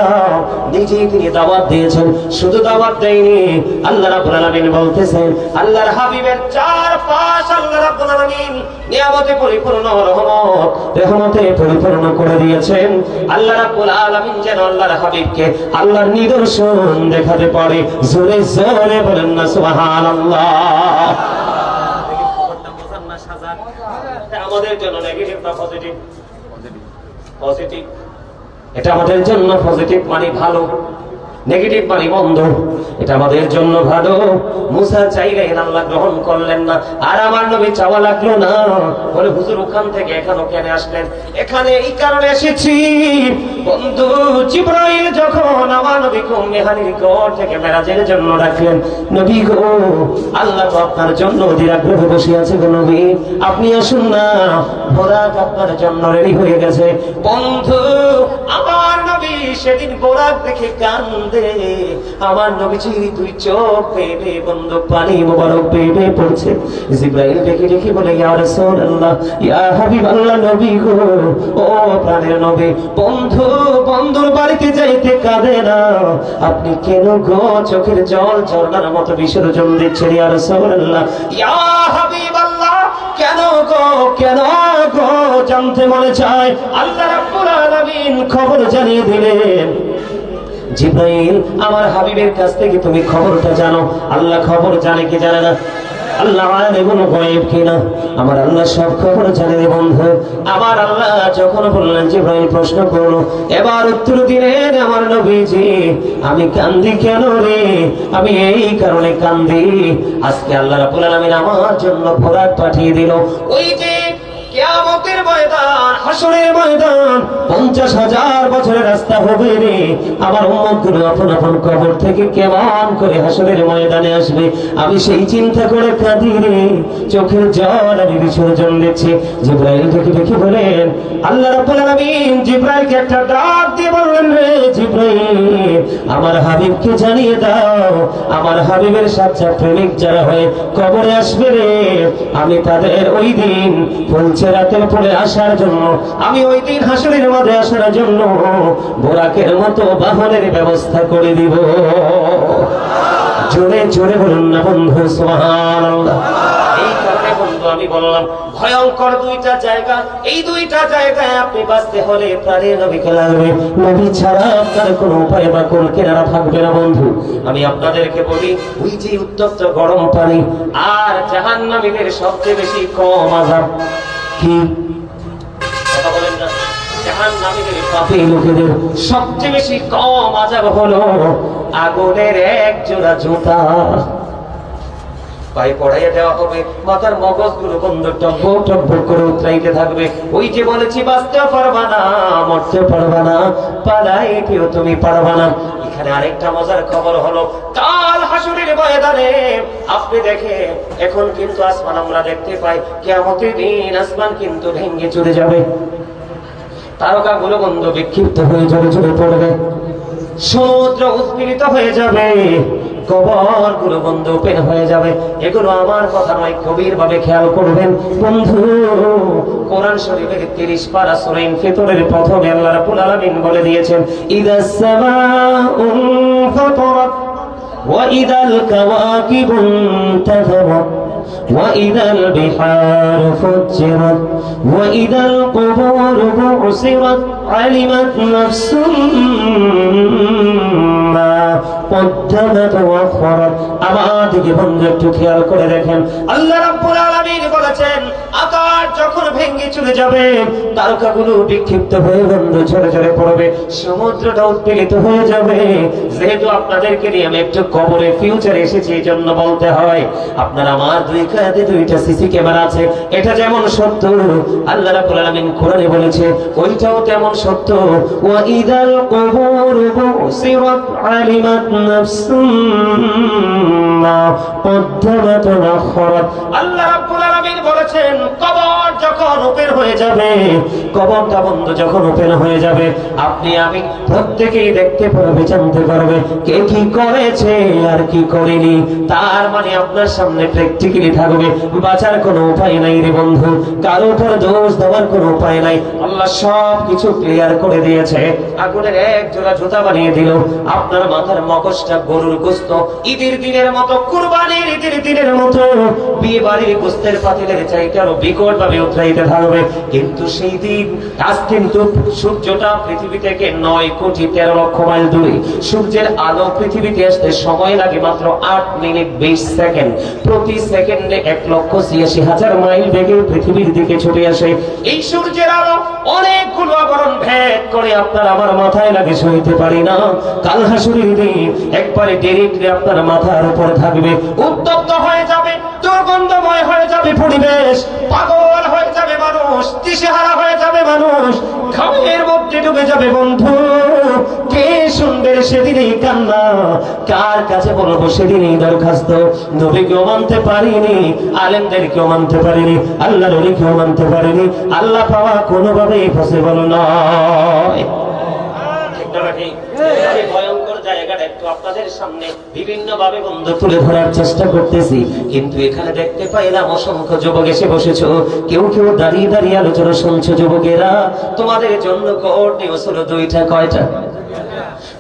নিজেই তিনি দাওয়াত দিয়েছেন, শুধু দাওয়াত দেয়নি, আল্লাহ রাব্বুল আলামিন বলতেছেন আল্লাহর হাবিবের চারপাশ আল্লাহ রাব্বুল আলামিন নিয়ামতে পরিপূর্ণ, রহমতে পরিপূর্ণ করে দিয়েছেন। আল্লাহ রাব্বুল আলামিন যেন আল্লাহর হাবিবকে আল্লাহর নিদর্শন দেখাতে পারে। জোরে জোরে বলেন না সুবহানাল্লাহ। আমাদের জন্য নেগেটিভ না পজিটিভ? পজিটিভ। এটা আমাদের জন্য পজিটিভ মানে ভালো, নেগেটিভ মানে মন্দ। এটা আমাদের জন্য ভালো। মুসা চাইলেন, আল্লাহ গ্রহণ করলেন না, আর আমার নবী চাওয়া লাগলো না। বলে হুজুর ওখান থেকে এখানে কেন আসলেন? এখানে এই কারণে এসেছি, বন্ধু জিবরাইল যখন আমার নবীকে মেহানির ঘর থেকে মেরাজের জন্য ডাকলেন, নবী গো আল্লাহ তো আপনার জন্য অধীর আগ্রহে বসে আছে গো নবী, আপনি আসুন না, বোরাক আপনার জন্য রেডি হয়ে গেছে। বন্ধু আমার নবী সেদিন বোরাক দেখে কান্দে, আমার নবীজির দুই চোখ বেয়ে বন্ধু পানি মোবারক বেয়ে পড়ছে। জিবরাইল দেখে দেখে বলে ইয়া রাসূলুল্লাহ, ইয়া হাবিবাল্লাহ, নবী গো, ও প্রাণের নবী, বন্ধু বন্ধুর বাড়িতে যাইতে কাঁদে না, আপনি কেন গো চোখের জল ঝর্ণার মতো বিসর্জন দিচ্ছেন ইয়া রাসূলুল্লাহ, ইয়া হাবিবাল্লাহ, কেন গো কেন গো জানতে মনে চায়। আল্লাহ রাব্বুল আলামিন খবর জানিয়ে দিলেন, জিবরাইল আমার হাবিবের কাছ থেকে তুমি খবরটা জানো। আল্লাহ খবর জানে কি জানে না? আল্লাহ আলিমুল গায়ব কিনা? আমার আল্লাহ সব খবর জানে রে বন্ধু। আমার আল্লাহ যখন বললেন জিবরাইল প্রশ্ন করলো, এবার উত্তর দিলেন আমার নবীজি, আমি কান্দি কেন রে? আমি এই কারণে কান্দি, আজকে আল্লাহ রাব্বুল আলামিন আমার জন্য বোরাক পাঠিয়ে দিল। ওই যে কিয়ামতের ময়দান, হাসরের ময়দান, 50,000 বছরের রাস্তা হবে রে, আমার উম্মতগুলো আপন আপন কবর থেকে কেমন করে হাসরের ময়দানে আসবে, আমি সেই চিন্তা করে কাঁদি রে, চোখের জল আমি বিসর্জন দিচ্ছি। জিবরাইল দেখে দেখে বলেন, আল্লাহ রাব্বুল আলামিন জিবরাইলকে একটা ডাক দিয়ে বললেন, রে জিবরাইল, আমার হাবিবকে জানিয়ে দাও, আমার হাবিবের সাচ্চা প্রেমিক যারা হয়ে কবরে আসবে রে, আমি তাদের ওই দিন রাতের পরে আসার জন্য, আমি ওই দিন হাসরের মাঝে আসার জন্য বোরাকের মতো বাহনের ব্যবস্থা করে দিব। জোরে জোরে বলুন না বন্ধু সুবহানাল্লাহ। এই কারণে বন্ধু আমি বললাম ভয়ঙ্কর দুইটা জায়গা, এই দুইটা জায়গায় আপনি বাঁচতে হলে প্রাণের নবীকে লাগবে, নবী ছাড়া আপনার কোনো উপায় বা কোন কেনারা থাকবে না বন্ধু। আমি আপনাদেরকে বলি, ওই যে উত্তপ্ত গরম পানি আর জাহান্নামীদের সবচেয়ে বেশি কম আযাব কি? কথা বলেন না? জাহান্নামীদের পাপী লোকেদের সবচেয়ে বেশি কম আযাব হলো আগুনের এক জোড়া জুতা। পায়ে পড়াইয়া দেওয়া হবে, মাথার মগজগুলো বন্ধ টকবক টকবক করে উতরাইতে থাকবে। ওই যে বলেছি বাঁচতেও পারবা না, মরতেও পারবা না, পালাইতেও তুমি পারবা না। এখানে আরেকটা মজার খবর হলো, কাল হাসরের ময়দানে আপনি দেখেন, এখন কিন্তু আসমান আমরা দেখতে পাই, কিয়ামতের দিন আসমান কিন্তু ভেঙে চলে যাবে, তারকাগুলো বন্ধ বিক্ষিপ্ত হয়ে ঝরে ঝরে পড়বে, সমুদ্র উৎপীড়িত হয়ে যাবে, কবর গুলো বন্ধ ওপেন হয়ে যাবে। এগুলো আমার কথা নয়, গভীর ভাবে খেয়াল করবেন বন্ধু। কোরআন শরীফের 30 পারা সূরা ইনফিতরের প্রথমে আল্লাহ রাব্বুল আলামিন বলে দিয়েছেন, ইদাস সামাউ ফাতারাত ওয়া ইদাল কাওয়াকিবু ইনতাসারাত وإذا البحار فجرت وإذا القبور بعثرت علمت نفس ما قدمت وأخرت। আমার দিকে বন্ধু একটু খেয়াল করে দেখেন, আল্লাহ রাব্বুল আলামিন বলেছেন, আকাশ যখন ভেঙে চলে যাবে, তারকাগুলো বিক্ষিপ্ত হয়ে বন্ধু ঝরে ঝরে পড়বে, সমুদ্রটা উৎপীড়িত হয়ে যাবে। যেহেতু আপনাদেরকে নিয়ে আমি একটু কবরে ফিউচার এসেছি, এই জন্য বলতে হয়, আপনার আমার দুই কাঁধে দুইটা সিসি ক্যামেরা আছে, এটা যেমন সত্য আল্লাহ রাব্বুল আলামিন কোরআনে বলেছে, ওইটাও তেমন সত্য। ওয়া ইদাল কুবুর বুসিরাত আলিমাত নাফসুম মা কদ্দামাত ওয়া আখরাত। আল্লাহ রাব্বুল রাব্বুল আলামিন বলেছেন কবর যখন ওপেন হয়ে যাবে, কবরটা বন্ধ যখন ওপেন হয়ে যাবে, আপনি আমি প্রত্যেকেই দেখতে পারবে, জানতে পারবে কে কি করেছে আর কি করেনি। তার মানে আপনার সামনে প্র্যাকটিক্যালি থাকবে, বাঁচার কোনো উপায় নাই রে বন্ধু, কারো উপর দোষ দেওয়ার কোনো উপায় নাই। আল্লাহ সব কিছু ক্লিয়ার করে দিয়েছে। আগুনের এক জোড়া জুতা বানিয়ে দিল, আপনার মাথার মগজটা গরুর গোস্ত ঈদের দিনের মতো, কুরবানির ঈদের দিনের মতো বিয়ে বাড়ির গোস্তের পাতিলের চাইতে আরো বিকট ভাবে উতরাইতে থাকবে। কিন্তু সেই দিন আজ কিন্তু সূর্যটা পৃথিবী থেকে 9,13,00,000 মাইল দূরে, সূর্যের আলো পৃথিবীতে আসতে সময় লাগে মাত্র 8 মিনিট 20 সেকেন্ড। প্রতি সেকেন্ডে 1,86,000 মাইল বেগে পৃথিবীর দিকে ছুটে আসে। এই সূর্যের আলো অনেকগুলো আবরণ ভেদ করে আপনার আমার মাথায় লাগে, সইতে পারি না। কাল হাসুরের দিন একবারে ডাইরেক্টলি আপনার মাথার উপর থাকবে, উত্তপ্ত হয়ে যাবে, দুর্গন্ধময় হয়ে যাবে পরিবেশ, পাগল হয়ে যাবে মানুষ, দিশেহারা হয়ে যাবে মানুষ, ঘামের মধ্যে ডুবে যাবে বন্ধু। কে শুনবে সেদিনই কান্না, কার কাছে বলবো সেদিনই দরখাস্ত। নবীকেও মানতে পারিনি, আলেমদেরকেও মানতে পারিনি, আল্লাহর ওলিকেও মানতে পারিনি। আল্লাহ পাওয়া কোনোভাবেই পসিবল নয়। ভয়ঙ্কর জায়গাটা একটু আপনাদের সামনে বিভিন্ন ভাবে বন্ধ তুলে ধরার চেষ্টা করতেছি, কিন্তু এখানে দেখতে পাইলাম অসংখ্য যুবক এসে বসেছো, কেউ কেউ দাঁড়িয়ে দাঁড়িয়ে আলোচনা শুনছো। যুবকেরা, তোমাদের জন্য কোড নিউজ হলো দুইটা। কয়টা?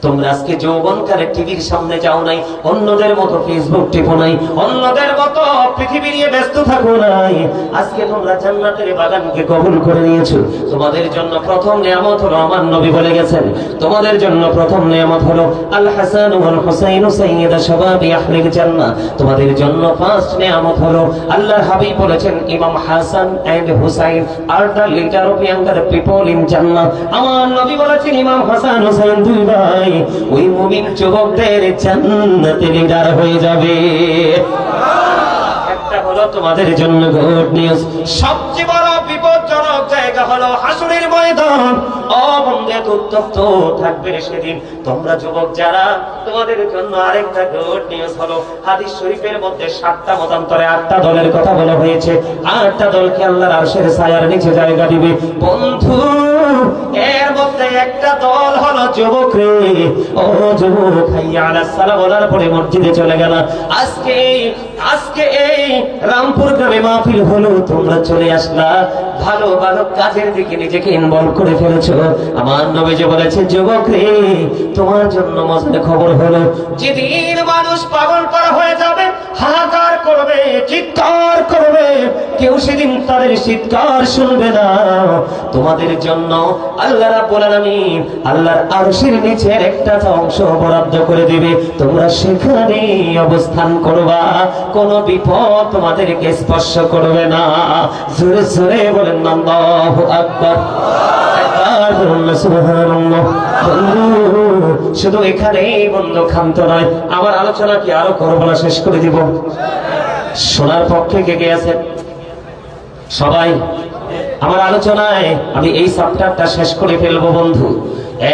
তোমরা আজকে যৌবনকালে টিভির সামনে যাও নাই, অন্যদের মতো ফেসবুক টিপো নাই, অন্যদের মতো পৃথিবী নিয়ে ব্যস্ত থাকো নাই। আজকে তোমরা জান্নাতের বাগানকে কবুল করে নিয়েছো। তোমাদের জন্য প্রথম নিয়ামত হলো, আমার নবী বলে গেছেন, তোমাদের জন্য প্রথম নিয়ামত হলো আল হাসান ওয়াল হুসাইন সাইয়্যিদা শাবাবি আহলিল জান্নাহ। তোমাদের জন্য ফার্স্ট নিয়ামত হলো, আল্লাহর হাবিব বলেছেন imam Hasan and Husain are the leader of younger people in জান্নাহ। আমার নবী বলেছেন ইমাম হাসান হুসাইন দুই ভাই ওই মুমিন যুবকদের জান্নাতে লিডার হয়ে যাবে। একটা হলো তোমাদের জন্য গুড নিউজ, সবচেয়ে বড় বিপজ্জনক জায়গা হলো হাসরের ময়দান। অবন্ধে উত্তপ্ত থাকবে সেদিন। তোমরা যুবক যারা, তোমাদের জন্য আরেকটা গুড নিউজ হলো, হাদিস শরীফের মধ্যে 7টা মতান্তরে 8টা দলের কথা বলা হয়েছে। 8টা দলকে আল্লাহর আরশের ছায়ার নিচে জায়গা দিবে। বন্ধু, এর মধ্যে একটা দল হলো যুবক রে। ও যুবক, হাইয়া আলাস সালাহ বলার পরে মসজিদে চলে গেল। আজকে এই রামপুর গ্রামে মাহফিল হলো, তোমরা চলে আসলা, ভালো ভালো কাজের দিকে নিজেকে ইনভলভ করে ফেলেছো। আমার নবী যে বলেছে, যুবক রে, তোমার জন্য মজার খবর হলো, যেদিন মানুষ পাগল করা হয়ে যাবে, হাহাকার করবে, চিৎকার করবে, কেউ সেদিন তাদের চিৎকার শুনবে না। তোমাদের জন্য আল্লাহ রাব্বুল আলামিন আল্লাহর আরশের নিচের একটা অংশ বরাদ্দ করে দিবে। তোমরা সেখানে অবস্থান করবা, কোনো বিপদ তোমাদেরকে স্পর্শ করবে না। জোরে জোরে বলেন আল্লাহু আকবার। একবার বলুন সুবহানাল্লাহ। শুধু এখানেই বন্ধু ক্ষান্ত নয়, আমার আলোচনা কি আরো করবো না, শেষ করে দিব? শোনার পক্ষে কে কে আছেন? সবাই? আমার আলোচনায় আমি এই চ্যাপ্টারটা শেষ করে ফেলবো বন্ধু।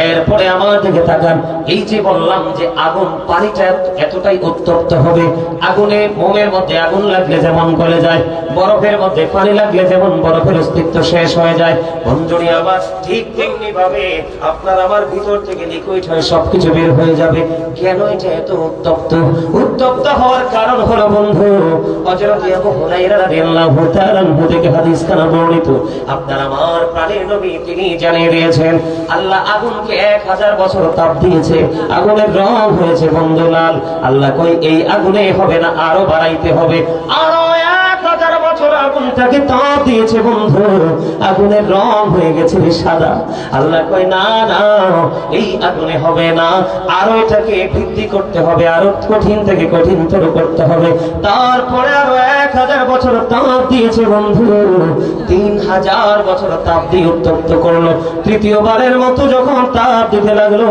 এরপরে আমার দিকে তাকান। এই যে বললাম যে আগুন, পানিটা এতটাই উত্তপ্ত হবে, আগুনে, মোমের মধ্যে আগুন লাগলে যেমন গলে যায়, বরফের মধ্যে পানি লাগলে যেমন বরফের অস্তিত্ব শেষ হয়ে যায়, বন্ধুনি আবার ঠিক তেমনি ভাবে আপনার আমার ভিতর থেকে লিকুইড হয়ে সবকিছু বের হয়ে যাবে। কেন এটা এত উত্তপ্ত? উত্তপ্ত হওয়ার কারণ হলো বন্ধু, হযরত আবু হুরায়রা রাদিয়াল্লাহু তাআলা থেকে হাদিস খানা বর্ণিত, আপনার আমার প্রাণের নবী তিনি জানিয়ে দিয়েছেন, আল্লাহ আগুনকে 1000 বছর তাপ দিয়েছে, আগুনের রং হয়েছে বন্ধু লাল। আল্লাহ কই এই আগুনে হবে না, আরো বাড়াইতে হবে, আরো 1000 বছর আগুনটাকে তাপ দিয়েছে বন্ধু, আগুনের রং হয়ে গেছে সাদা। আল্লাহ কই না না, এই আগুনে হবে না, আরো এটাকে বৃদ্ধি করতে হবে, আরো কঠিন থেকে কঠিনতর করতে হবে। তারপরে আরো 1000 বছর তাপ দিয়েছে বন্ধু, 3000 বছর তাপ দিয়ে উত্তপ্ত করলো। তৃতীয়বারের মতো যখন তাপ দিতে লাগলো,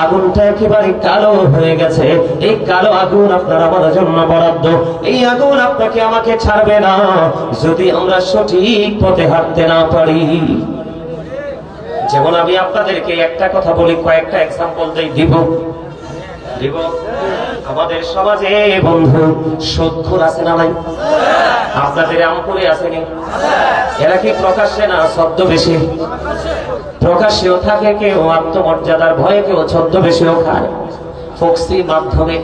আগুনটা একেবারে কালো হয়ে গেছে। এই কালো আগুন আপনার আমার জন্য বরাদ্দ। এই আগুন আপনাকে আমাকে ছাড়বে না যদি আমরা সঠিক পথে হাঁটতে না পারি। যেমন আমি আপনাদেরকে একটা কথা বলি, কয়েকটা এক্সাম্পল দিব। দিব। আমাদের সমাজে বন্ধু সুদখোর আছে না নাই? আপনাদের আমপুরে আসেনি? এরা কি প্রকাশ্যে না ছদ্মবেশে? প্রকাশ্যেও থাকে কেউ, আত্মমর্যাদার ভয়ে কেউ ছদ্মবেশেও খায়, ফক্সি মাধ্যমে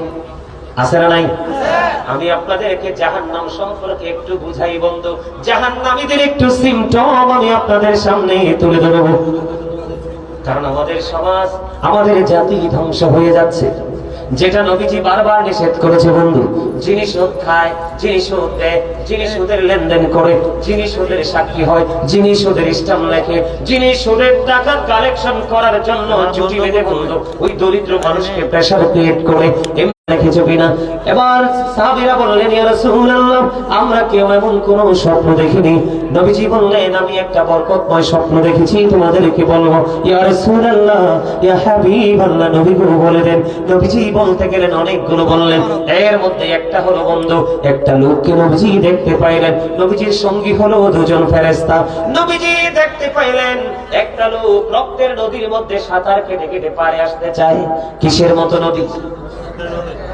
আছে না নাই? আমি আপনাদেরকে জাহান্নাম সম্পর্কে একটু বুঝাই বন্ধু। জাহান্নামীদের একটু সিমটম আমি আপনাদের সামনে তুলে ধরবো, কারণ আমাদের সমাজ, আমাদের জাতি ধ্বংস হয়ে যাচ্ছে। যেটা নবীজি বারবার নিষেধ করেছে বন্ধু, যিনি সুদ খায়, যিনি সুদ দেয়, যিনি সুদের লেনদেন করে, যিনি সুদের সাক্ষী হয়, যিনি সুদের স্ট্যাম্প লেখে, যিনি সুদের টাকা কালেকশন করার জন্য জুটি বেঁধে বন্ধু ওই দরিদ্র মানুষকে প্রেসার ক্রিয়েট করে, দেখেছো কিনা? এবার সাহাবীরা বললেন, ইয়া রাসূলুল্লাহ, আমরা কেউ এমন কোন স্বপ্ন দেখিনি। নবীজি বললেন, আমি একটা বরকতময় স্বপ্ন দেখেছি, তোমাদেরকে বলবো। ইয়া রাসূলুল্লাহ, ইয়া হাবিবাল্লাহ, নবী গো বলে দেন। নবীজি বলতে গেলেন, অনেকগুলো বললেন। এর মধ্যে একটা হলো বন্ধু, একটা লোককে নবীজি দেখতে পাইলেন। নবীজির সঙ্গী হলো দুজন ফেরেশতা। নবীজি দেখতে পাইলেন একটা লোক রক্তের নদীর মধ্যে সাঁতার কেটে কেটে পারে আসতে চায়। কিসের মতো নদী?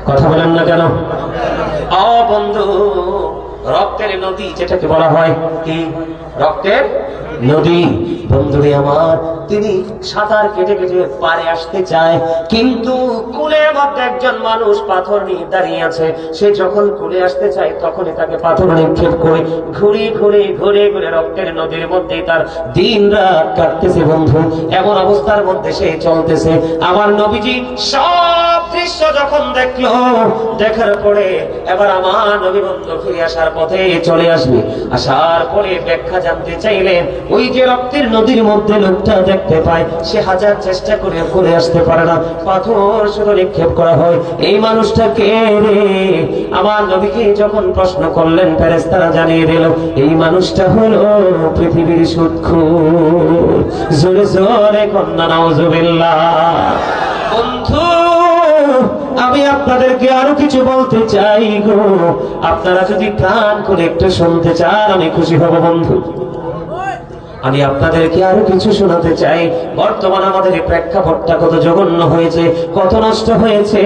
কথা বলেন না কেন? ও বন্ধু, রক্তের নদী যেটাকে বলা হয় কি? রক্তের নদী। বন্ধুরে আমার, তিনি সাঁতার কেটে কেটে পারে আসতে চায়, কিন্তু কুলের মধ্যে একজন মানুষ পাথর নিয়ে দাঁড়িয়ে আছে। সে যখন কুলে আসতে চায় তখনই তাকে পাথর নিক্ষেপ করে ঘুরে ঘুরে ঘুরে ঘুরে রক্তের নদীর মধ্যে তার দিন রাত কাটতেছে বন্ধু। এমন অবস্থার মধ্যে সে চলতেছে। আমার নবীজি সব দৃশ্য যখন দেখলো, দেখার পরে এবার আমার নবী বন্ধু ফিরে আসার পথে চলে আসবে। আসার পরে ব্যাখ্যা জানতে চাইলেন, ওই যে রক্তের নদীর মধ্যে লোকটা দেখতে পায়, সে হাজার চেষ্টা করে ঘুরে আসতে পারে না, পাথর শুধু নিক্ষেপ করা হয়। এই মানুষটা কে রে? আমার নবীকে যখন প্রশ্ন করলেন, ফেরেশতারা জানিয়ে দিল, এই মানুষটা হলো পৃথিবীর সুদখোর। জোরে জোরে কন্যা নাউজুবিল্লাহ। বন্ধু, আমি আপনাদেরকে আরো কিছু বলতে চাই গো, আপনারা যদি প্রাণ করে একটু শুনতে চান আমি খুশি হব বন্ধু। আমি আপনাদেরকে আরো কিছু শোনাতে চাই। বর্তমান আমাদের এই প্রেক্ষাপটটা কত জঘন্য হয়েছে, কত নষ্ট হয়েছে,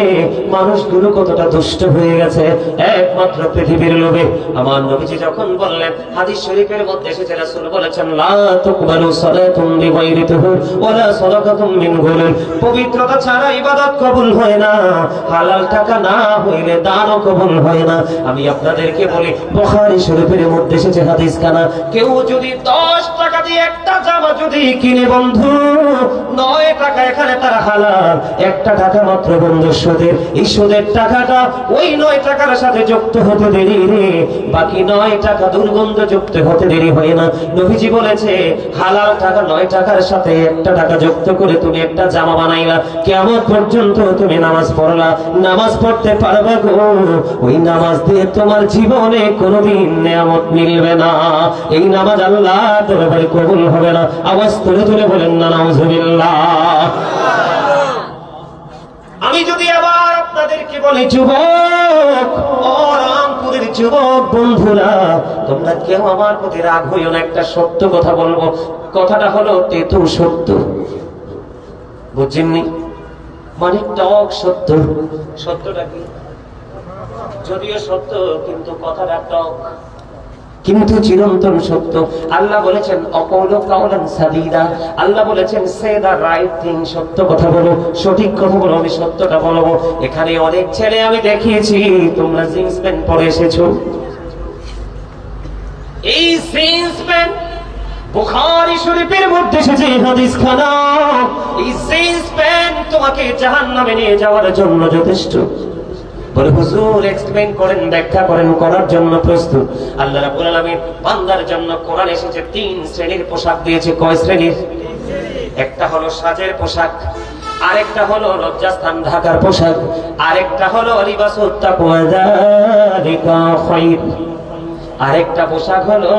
মানুষগুলো কতটা দুষ্ট হয়ে গেছে একমাত্র পৃথিবীর লোভে। আমার নবীজি যখন বললেন, হাদিস শরীফের মধ্যে এসেছে, রাসূল বলেছেন, লা তুকবালু সালাতুন বিগাইরি তুহুর ওয়ালা সাদাকাতুম মিন গুলুল। পবিত্রতা ছাড়া ইবাদত কবুল হয় না, হালাল টাকা না হইলে দানও কবুল হয় না। আমি আপনাদেরকে বলি, বুখারী শরীফের মধ্যে এসেছে হাদিস খানা, কেউ যদি 10 টাকা দিয়ে একটা জামা যদি কিনে বন্ধু, 9 টাকা এখানে তার হালাল, 1 টাকা মাত্র বন্ধু সুদের। এই সুদের টাকাটা ওই 9 টাকার সাথে যুক্ত হতে দেরি রে, বাকি 9 টাকা দুর্গন্ধ যুক্ত হতে দেরি হয় না। নবীজি বলেছে, হালাল টাকা 9 টাকার সাথে 1 টাকা যুক্ত করে তুমি একটা জামা বানাইলা, কিয়ামত পর্যন্ত তুমি নামাজ পড়লা, নামাজ পড়তে পারবে গো, ওই নামাজ দিয়ে তোমার জীবনে কোনোদিন নিয়ামত মিলবে না। এই নামাজ আল্লাহর দরবারে কবুল হবে না। আওয়াজ তুলে তুলে বলেন না নাউজুবিল্লাহ। আমি যদি আবার আপনাদেরকে বলি, যুবক ও রামপুরের যুবক বন্ধুরা, তোমরা কেউ আমার প্রতি রাগ হইও না, একটা সত্য কথা বলবো। কথাটা হলো তেতো সত্য, বুঝছেননি? মানে টক সত্য। সত্যটা কি? যদিও সত্য, কিন্তু কথাটা টক, কিন্তু চিরন্তন সত্য। আল্লাহ বলেছেন, অকৌল কাওলান সাদীদা। আল্লাহ বলেছেন, সে দা রাইট থিং, সত্য কথা বলো, সঠিক কথা বলো, আমি সত্যটা বলবো। এখানে অনেক ছেলে আমি দেখিয়েছি, তোমরা জিন্স প্যান্ট পরে এসেছো। এই জিন্স প্যান্ট বুখারী শরীফের মধ্যে এসেছে হাদিস খানা, এই জিন্স প্যান্ট তোমাকে জাহান্নামে নিয়ে যাওয়ার জন্য যথেষ্ট। বলে, হুজুর এক্সপ্লেইন করেন, ব্যাখ্যা করেন, করার জন্য প্রস্তুত। আল্লাহ রাব্বুল আলামিন বান্দার জন্য কোরআন এসেছে 3 শ্রেণীর পোশাক দিয়েছে। কয় শ্রেণীর? একটা হলো সাজের পোশাক, আরেকটা হলো লজ্জাস্থান ঢাকার পোশাক, আরেকটা হলো লিবাসুত তাকওয়া যালিকা খায়র। আরেকটা পোশাক হলো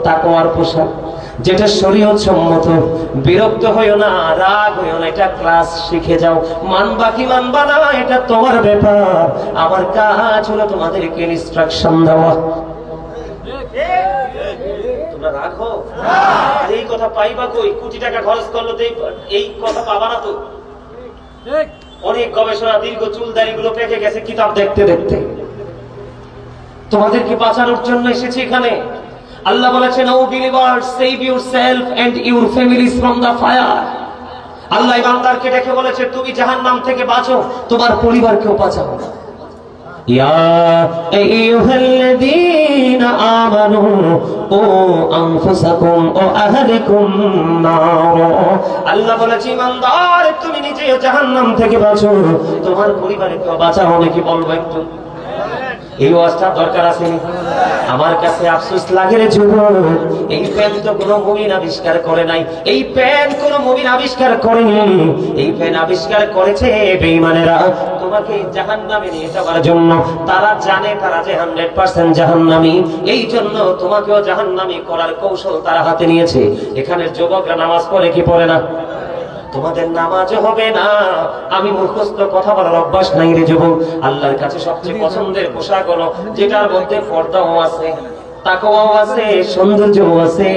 তাকওয়ার পোশাক, যেটা শরীয়ত সম্মত। বিরক্ত হইও না, রাগ হইও না, এটা ক্লাস শিখে যাও। মানবা কি মানবা না এটা তোমার ব্যাপার, আমার কাজ হলো তোমাদেরকে ইনস্ট্রাকশন দেওয়া। তোমরা রাখো, আর এই কথা পাইবা কই? কোটি টাকা খরচ করলো তো এই কথা পাবা না তো। অনেক গবেষণা, দীর্ঘ চুল দাড়িগুলো পেকে গেছে কিতাব দেখতে দেখতে। তোমাদেরকে বাঁচানোর জন্য এসেছি এখানে। আল্লাহ বলেছেন, O believers, save yourself and your families from the fire. Allah বান্দারকে ডেকে বলেছে, তুমি জাহান্নাম থেকে বাঁচো, তোমার পরিবারকেও বাঁচাও। ইয়া আইয়ুহাল্লাযীনা আমানু ও আনফুসাকুম ও আহলিকুম নার। আল্লাহ বলেছে, ইমানদার তুমি নিজেও জাহান্নাম থেকে বাঁচো, তোমার পরিবারকেও বাঁচাও। নাকি বলবো একটু? এই ওয়াজটা দরকার আছে। আমার কাছে আফসোস লাগে রে যুবক, এই পেন তো কোনো মুমিন আবিষ্কার করে নাই, এই পেন কোনো মুমিন আবিষ্কার করেনি, এই পেন আবিষ্কার করেছে বেঈমানেরা তোমাকে জাহান্নামে নিয়ে যাওয়ার জন্য। তারা জানে তারা যে 100% জাহান্নামী, এই জন্য তোমাকেও জাহান্নামী করার কৌশল তারা হাতে নিয়েছে। এখানের যুবকরা নামাজ পড়ে কি পড়ে না? তোমাদের নামাজও হবে না। আমি মুখস্থ কথা বলার অভ্যাস নাই রে যুবক। আল্লাহর কাছে সবচেয়ে পছন্দের পোশাক হলো যেটার মধ্যে পর্দাও আছে, তাকওয়াও আছে, সৌন্দর্যও আছে।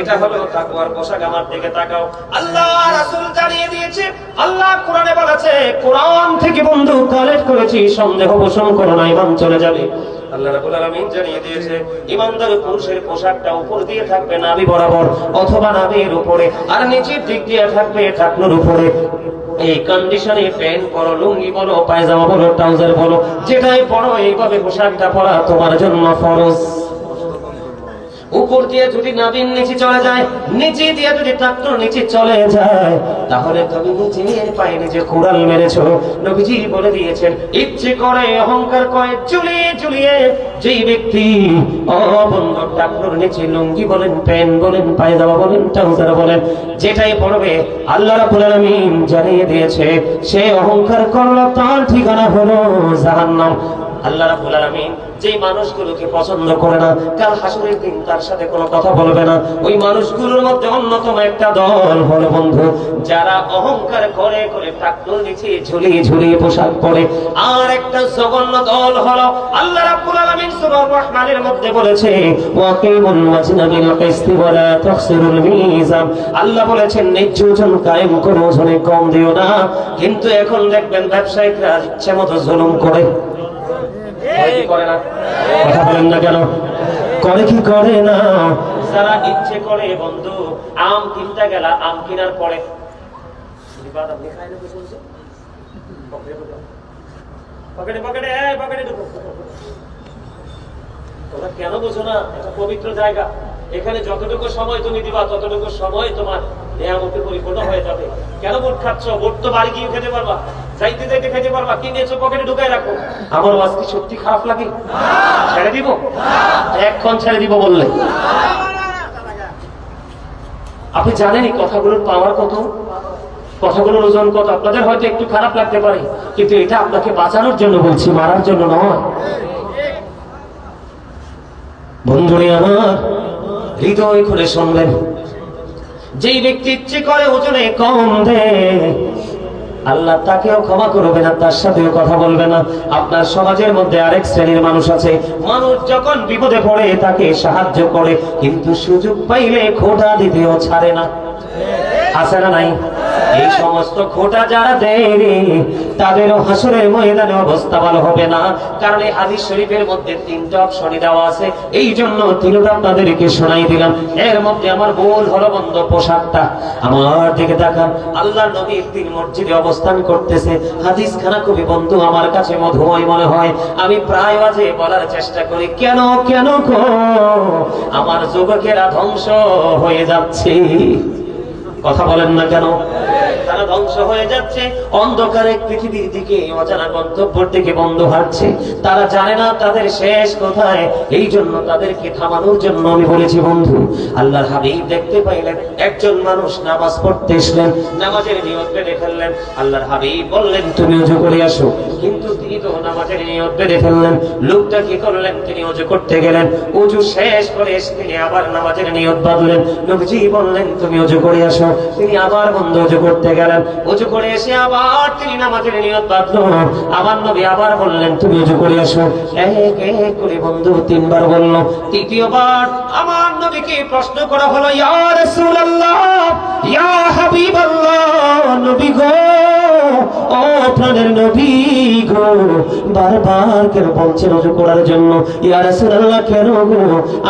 এটা হলো তাকওয়ার পোশাক। আমার দিকে তাকাও। আল্লাহ রাসূল জানিয়ে দিয়েছে, আল্লাহ কোরআনে বলেছে, কোরআন থেকে বন্ধু কালেক্ট করেছি, সন্দেহ পোষণ করো না, ঈমান চলে যাবে। আল্লাহ রাব্বুল আলামিন জানিয়ে দিয়েছে, ইমানদার পুরুষের পোশাকটা উপর দিয়ে থাকবে নাভি বরাবর অথবা নাভির উপরে, আর নিচের দিক দিয়ে থাকবে ঢাকনার উপরে। এই কন্ডিশনে প্যান্ট পরো, লুঙ্গি বলো, পায়জামা বলো, ট্রাউজার বলো, যেটাই পরো, এইভাবে পোশাকটা পরা তোমার জন্য ফরজ। উপর দিয়ে যদি নাভির নিচে চলে যায়, নিচে দিয়ে যদি টাকনোর নিচে চলে যায়, তাহলে তুমি নিজের পায়ে নিজে কুড়াল মেরেছো। নবীজি বলে দিয়েছেন, ইচ্ছে করে অহংকার করে ঝুলিয়ে ঝুলিয়ে যেই ব্যক্তি অবন্ধ টাকনোর নিচে লুঙ্গি বলেন, প্যান্ট বলেন, পায়জামা বলেন, ট্রাউজার বলেন, যেটাই পরবে, আল্লাহ রাব্বুল আলামিন জানিয়ে দিয়েছে, সে অহংকার করলো, তার ঠিকানা হলো জাহান্নাম। আল্লাহ রাব্বুল আলামিন যেই মানুষগুলোকে পছন্দ করে না, কাল হাসরের দিন তার সাথে কোনো কথা বলবে না, ওই মানুষগুলোর মধ্যে অন্যতম একটা দল হলো বন্ধু, যারা অহংকার করে করে টাকনোর নিচে ঝুলিয়ে ঝুলিয়ে পোশাক পরে। আর একটা জঘন্য দল হলো, আল্লাহ রাব্বুল আলামিন সূরা রহমানের মধ্যে বলেছে, ওয়াকিমুল ওয়াজনা বিল কিসতি ওয়া লা তাখসিরুল মিজান। আল্লাহ বলেছেন, ন্যায্য ওজন কায়েম করো, ওজনে কম দিও না। কিন্তু এখন দেখবেন ব্যবসায়িকরা ইচ্ছে মতো জুলুম করে। করে না? কথা বলেন না কেন? করে কি করে না? যারা ইচ্ছে করে বন্ধু, আম কিনতে গেল, আম কেনার পরে তোমরা কেন বুঝো না? এটা পবিত্র জায়গা, এখানে যতটুকু সময় তুমি দিবা ততটুকু সময় তোমার নিয়ামতে পরিপূর্ণ হয়ে যাবে। কেন ভোট খাচ্ছ? ভোট তো বাড়ি গিয়ে খেতে পারবা, যাইতে যাইতে খেতে পারবা, কিনেছো পকেটে ঢুকাই রাখো। আমার ওয়াজ কি সত্যি খারাপ লাগে? ছেড়ে দিব? এখন ছেড়ে দিব বললে? আপনি জানেন এই কথাগুলোর পাওয়ার কত, কথাগুলোর ওজন কত। আপনাদের হয়তো একটু খারাপ লাগতে পারে, কিন্তু এটা আপনাকে বাঁচানোর জন্য বলছি, মারার জন্য নয়। বন্ধুরে আমার, হৃদয় খুলে শুনবেন, যেই ব্যক্তি ইচ্ছে করে ওজনে কম দেয়, আল্লাহ তাকেও ক্ষমা করবে না, তার সাথেও কথা বলবে না। আপনার সমাজের মধ্যে আরেক শ্রেণীর মানুষ আছে, মানুষ যখন বিপদে পড়ে তাকে সাহায্য করে, কিন্তু সুযোগ পাইলে খোঁটা দিতেও ছাড়ে না। আছে না নাই? এই সমস্ত খোঁটা যারা দেয়, তাদেরও হাসরের ময়দানে অবস্থা ভালো হবে না। কারণ এই হাদিস শরীফের মধ্যে 3টা অপশনই দেওয়া আছে, এই জন্য 3টা আপনাদেরকে শোনাই দিলাম। এর মধ্যে আমার ভুল হলো বন্ধ পোশাকটা। আমার দিকে তাকান, আল্লাহর নবী 3 মসজিদে অবস্থান করতেছে। হাদিস খানা খুবই বন্ধু আমার কাছে মধুময় মনে হয়। আমি প্রায় আজে বলার চেষ্টা করি, কেন কেন গো আমার যুবকেরা ধ্বংস হয়ে যাচ্ছে। কথা বলেন না কেন? তারা ধ্বংস হয়ে যাচ্ছে, অন্ধকারে পৃথিবীর দিকে, অজানা গন্তব্যের দিকে বন্ধু হাঁটছে। তারা জানে না তাদের শেষ কোথায়, এই জন্য তাদেরকে থামানোর জন্য আমি বলেছি বন্ধু, আল্লাহর হাবিব দেখতে পাইলেন একজন মানুষ নামাজ পড়তে এসলেন, নামাজের নিয়ত বেঁধে ফেললেন। আল্লাহর হাবিব বললেন, তুমি ওযু করে আসো, কিন্তু তিনি তো নামাজের নিয়ত বেঁধে ফেললেন। লোকটা কি করলেন? তিনি ওযু করতে গেলেন, ওযু শেষ করে এসে তিনি আবার নামাজের নিয়ত বাঁধলেন। নবীজি বললেন, তুমি ওযু করে আসো, তিনি আবার বন্ধ ওযু করতে করতে গেলেন। উজু করে এসে আবার তিনি নামাজের নিয়ত বাঁধলো। আমার নবী আবার বললেন তুমি উজু করে আসো। এক এক করে বন্ধু তিনবার বলল। তৃতীয়বার আমার নবীকে প্রশ্ন করা হলো, ইয়া রাসূলুল্লাহ, ইয়া হাবিবাল্লাহ, নবী গো, ও প্রাণের নবী গো, বারবার কেন বলছেন ওযু করার জন্য? ইয়া রাসূলুল্লাহ কেন গো?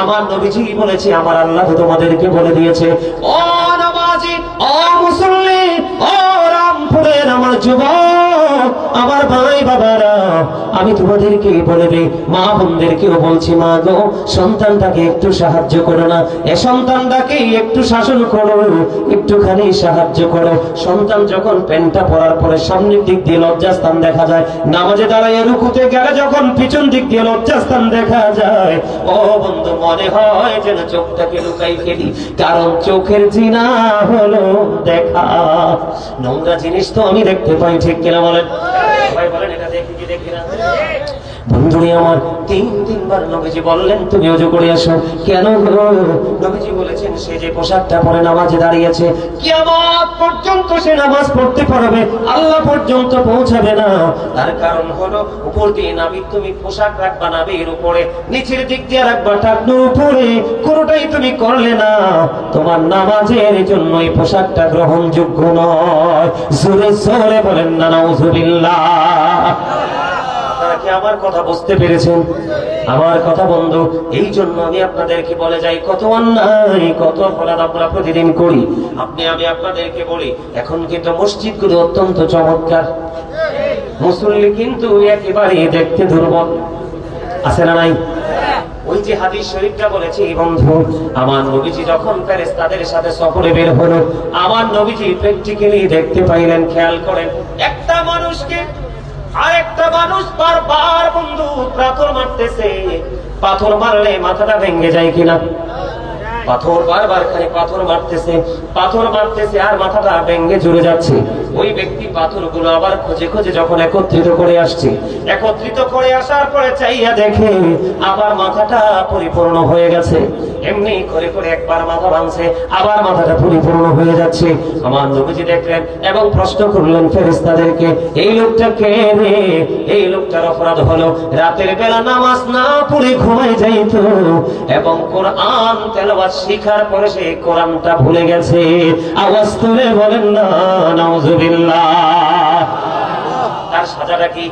আমার নবীজি বলেছে আমার আল্লাহ তোমাদেরকে বলে দিয়েছে, ও নামাজি, ও মুসল্লি, ও রামপুরের আমার যুবক, আমার ভাই বাবারা, আমি তোমাদেরকে বলে দিই, মা বোনদেরকেও বলছি, মা গো, সন্তানটাকে একটু সাহায্য করো না, এ সন্তানটাকে একটু শাসন করো, একটুখানি সাহায্য করো। সন্তান যখন প্যান্টটা পরার পরে সামনের দিক দিয়ে লজ্জাস্থান দেখা যায়, নামাজে দাঁড়ায় রুকুতে গেলে যখন পিছন দিক দিয়ে লজ্জাস্থান দেখা যায়, ও বন্ধু মনে হয় যেন চোখটাকে লুকাই ফেলি, কারণ চোখের জিনা হলো দেখা। নোংরা জিনিস তো আমি দেখতে পাই, ঠিক কিনা বলেন? ভাই বলেন এটা দেখি কি দেখি না? বন্ধুরে আমার তিনবার নবীজি বললেন তুমি ওযু করে আসো। কেন গো? নবীজি বলেছেন সে যে পোশাকটা পরে নামাজে দাঁড়িয়েছে, কিয়ামত পর্যন্ত সে নামাজ পড়তে পারবে, আল্লাহ পর্যন্ত পৌঁছাবে না। তার কারণ হলো উপর দিয়ে নাবির তুমি পোশাক রাখবা নাবির উপরে, নিচের দিক দিয়ে রাখবা টাকনুর উপরে, কোনোটাই তুমি করলে না, তোমার নামাজের জন্য এই পোশাকটা গ্রহণযোগ্য নয়। জোরে জোরে বলেন না নাউযুবিল্লাহ। আমার কথা বুঝতে পেরেছেন? আমার কথা বন্ধু, এই জন্য আমি আপনাদেরকে বলে যাই, কত অন্যায়, কত অপরাধ আমরা প্রতিদিন করি। আমি আপনাদেরকে বলি, এখন কিন্তু মসজিদগুলো অত্যন্ত চমৎকার, মুসল্লি কিন্তু একেবারে দেখতে দুর্বল, আছে না নাই? ওই যে হাদিস শরীফটা বলেছি বন্ধু, আমার নবীজি যখন ফেরেশতাদের সাথে সফরে বের হলো, আমার নবীজি প্র্যাকটিক্যালি দেখতে পাইলেন, খেয়াল করেন, একটা মানুষকে আরেকটা মানুষ বারবার বন্ধু পাথর মারতেছে। পাথর মারলে মাথাটা ভেঙে যায় কিনা? পাথর বারবার খালি পাথর মারতেছে আর মাথাটা ভেঙে জুড়ে যাচ্ছে। ওই ব্যক্তি পাথরগুলো আবার খুঁজে খুঁজে যখন একত্রিত করে আসার পরে চাইয়া দেখে আবার মাথাটা পরিপূর্ণ হয়ে গেছে। এমনি করে করে একবার মাথা ভাঙছে, আবার মাথাটা পরিপূর্ণ হয়ে যাচ্ছে। আমার নবীজি দেখলেন এবং প্রশ্ন করলেন ফেরেশতাদেরকে, এই লোকটা কে রে? এই লোকটার অপরাধ হলো রাতের বেলা নামাজ না পড়ে ঘুমায় যাইত এবং কোরআন তেলাওয়াত শিখার পরে সে কোরআনটা ভুলে গেছে। আওয়াজ তুলে বলেন না নাউযুবিল্লাহ। তার সাজাটা কি?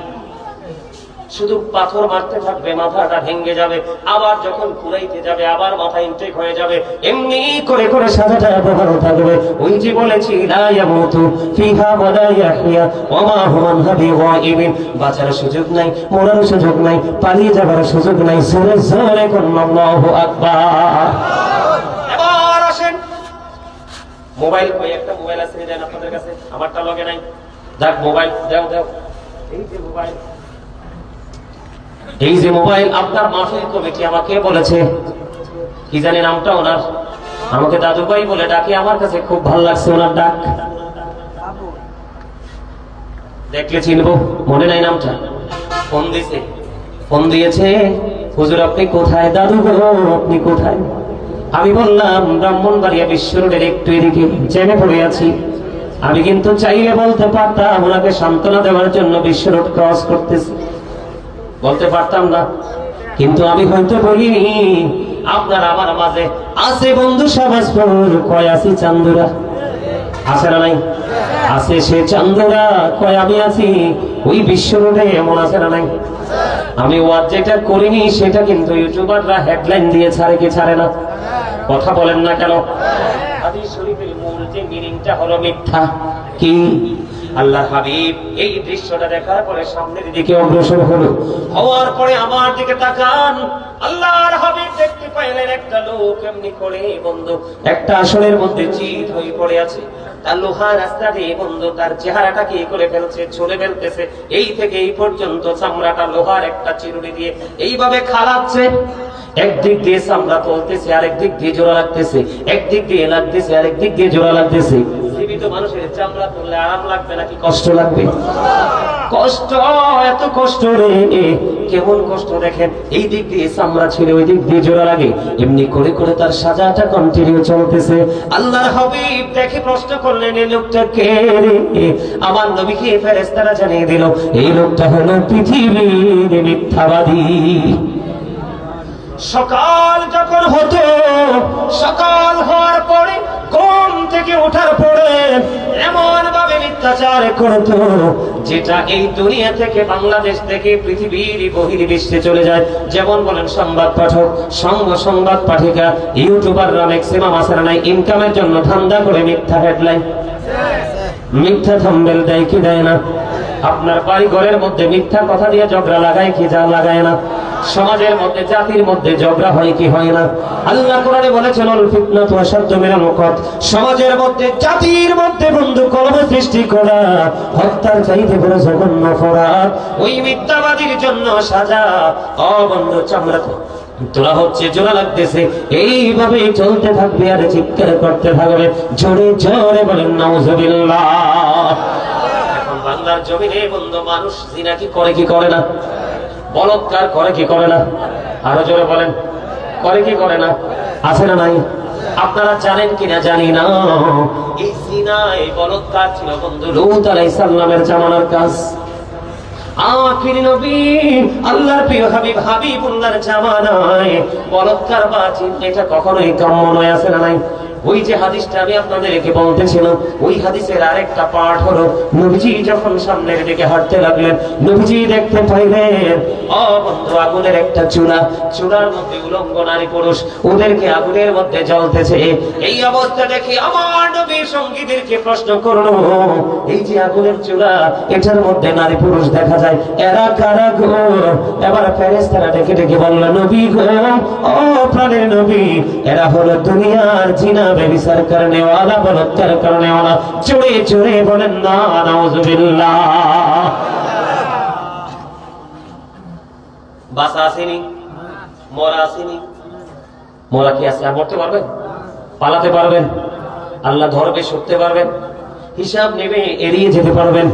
শুধু পাথর মারতে থাকবে, মাথাটা ভেঙে যাবে, আবার যখন কুড়াইতে যাবে আবার মাথা ইনটেক হয়ে যাবে, এমনি করে করে সাজাটা ব্যবহার থাকবে। ওই যে বলেছি, লা ইয়ামুতু ফিহা ওয়া লা ইয়াহইয়া ওয়া মা হুয়া বিগাইবিন, বাঁচার সুযোগ নাই, মরার সুযোগ নাই, পালিয়ে যাবার সুযোগ নাই। জোরে জোরে কোন আল্লাহু আকবার। এবার আসেন, মোবাইল, ওই একটা মোবাইল আছে দেন আপনাদের কাছে, আমারটা লগে নাই, যাক মোবাইল দাও। এই যে মোবাইল আপনার মাহফিল কমিটি আমাকে বলেছে, কি জানি নামটা ওনার, আমাকে দাদু ভাই বলে ডাকে, আমার কাছে খুব ভালো লাগছে ওনার ডাক, দেখলে চিনবো, মনে নাই নামটা। ফোন দিয়েছে, হুজুর আপনি কোথায়? দাদু গো আপনি কোথায়? আমি বললাম ব্রাহ্মণবাড়িয়া বিশ্ব রোডের একটু এদিকে জেনে পড়ে আছি। আমি কিন্তু চাইলে বলতে পারতাম ওনাকে সান্ত্বনা দেওয়ার জন্য বিশ্ব রোড ক্রস করতেছি, বলতে পারতাম না, কিন্তু আমি হয়তো বলিনি। আপনার আমার মাঝে আছে বন্ধু সমাজপুর, কয় আছি চান্দুরা, আছে না নাই? আছে সে চান্দুরা, কয় আমি আছি ওই বিশ্ব রোডে, এমন আছে না নাই? আমি ওয়াজ যেটা করিনি সেটা কিন্তু ইউটিউবাররা হেডলাইন দিয়ে ছাড়ে কি ছাড়ে না? কথা বলেন না কেন? হাদিস শরীফের মূল যে মিনিংটা হলো মিথ্যা। কি? আল্লাহ হাবিব এই দৃশ্যটা দেখার পরে সামনের দিকে অগ্রসর হওয়ার পরে আমার দিকে তাকান, আল্লাহর হাবিব দেখতে পাইলেন একটা লোক এমনি করে বন্ধু একটা আসনের মধ্যে চিত হয়ে পড়ে আছে। তার লোহার রাস্তা দিয়ে বন্ধু তার চেহারাটা কি করে ফেলছে, ছুঁড়ে ফেলতেছে, এই থেকে এই পর্যন্ত চামড়াটা লোহার একটা চিরুনি দিয়ে এইভাবে খালাচ্ছে। একদিক দিয়ে চামড়া তুলতেছে, আরেক দিক দিয়ে জোড়া লাগতেছে, একদিক দিয়ে লাগতেছে, আরেক দিক দিয়ে জোড়া লাগতেছে। জীবিত মানুষের চামড়া তুললে আরাম লাগবে নাকি কষ্ট লাগবে? কষ্ট, এত কষ্ট রে, কেমন কষ্ট দেখেন। এই দিক দিয়ে চামড়া ছিল, ওই দিক দিয়ে জোড়া লাগে, এমনি করে করে তার সাজাটা কন্টিনিউ চলতেছে। আল্লাহর হাবিব দেখে প্রশ্ন করলেন, এই লোকটা কে রে? আমার নবীকে ফেরেশতারা জানিয়ে দিল, এই লোকটা হলো পৃথিবীর মিথ্যাবাদী। সকাল যখন হতো, সকাল হওয়ার পরে ঘুম থেকে ওঠার পরে এমন ভাবে মিথ্যাচার করতো যেটা এই দুনিয়া থেকে, বাংলাদেশ থেকে পৃথিবীর বহির্বিশ্বে চলে যায়। যেমন বলেন সংবাদ পাঠক, সংবাদ পাঠিকা, ইউটিউবাররা ম্যাক্সিমাম আসার নাই ইনকামের জন্য ধান্দা করে মিথ্যা হেডলাইন, মিথ্যা থাম্বনেল দেয় কি দেয় না? আপনার বাড়ি ঘরের মধ্যে মিথ্যা কথা দিয়ে ঝগড়া লাগায় কি যা লাগায় না? সমাজের মধ্যে, জাতির মধ্যে ঝগড়া হয় কি হয় না? আল্লাহ কোরআনে বলেছেন, আল ফিতনাতু আশাদ্দু মিনাল কতল। সমাজের মধ্যে, জাতির মধ্যে বন্ধু কলহ সৃষ্টি করা হত্যার চাইতে বড় জঘন্য অপরাধ। ওই মিথ্যাবাদীর জন্য সাজা। ও বন্ধু, চামড়া তোলা হচ্ছে, জোড়া লাগতেছে, এইভাবেই চলতে থাকবে আর চিৎকার করতে থাকবে। জোরে জোরে বলেন নাউজুবিল্লাহ। এখন বাংলার জমিনে বন্ধু মানুষ জিনা কি করে কি করে না? বলৎকার করে কি করে না? আরো জোরে বলেন, করে কি করে না? আছে না নাই? আপনারা জানেন কিনা জানি না, এই জিনা, এই বলৎকার ছিল বন্ধু লূত আলাইহিস সালামের জামানার কাজ। আখিরি নবী আল্লাহর প্রিয় হাবিব হাবিবুল্লাহর জামানায় বলৎকার বা জিনা এটা কখনোই কাম্য নয়। আছে না নাই? ওই যে হাদিসটা আমি আপনাদেরকে বলতেছিলাম, ওই হাদিসের আরেকটা পাঠ হলো, নবীজি যখন সামনের দিকে হাঁটতে লাগলেন, নবীজি দেখতে পাইলেন ও বন্ধু আগুনের একটা চুলা, চুলার মধ্যে উলঙ্গ নারী পুরুষ, ওদেরকে আগুনের মধ্যে জ্বলতেছে। এই অবস্থা দেখে আমার নবী সঙ্গীদেরকে প্রশ্ন করলো, এই যে আগুনের চুলা, এটার মধ্যে নারী পুরুষ দেখা যায়, এরা কারা গো? এবার ফেরেশতারা ডেকে ডেকে বলল, নবী গো, ও প্রাণের নবী, এরা হলো দুনিয়ার জিনা বেবিচার করনে ওয়ালা, বলৎকার করনে ওয়ালা। জোরে জোরে বলেন না নাউজুবিল্লাহ। বাসা আসেনি, মরা আসেনি। মরা কি আছে? আর মরতে পারবেন? পালাতে পারবেন? আল্লাহ ধরবে, ছুটতে পারবেন? হিসাব নেবে, এড়িয়ে যেতে পারবেন?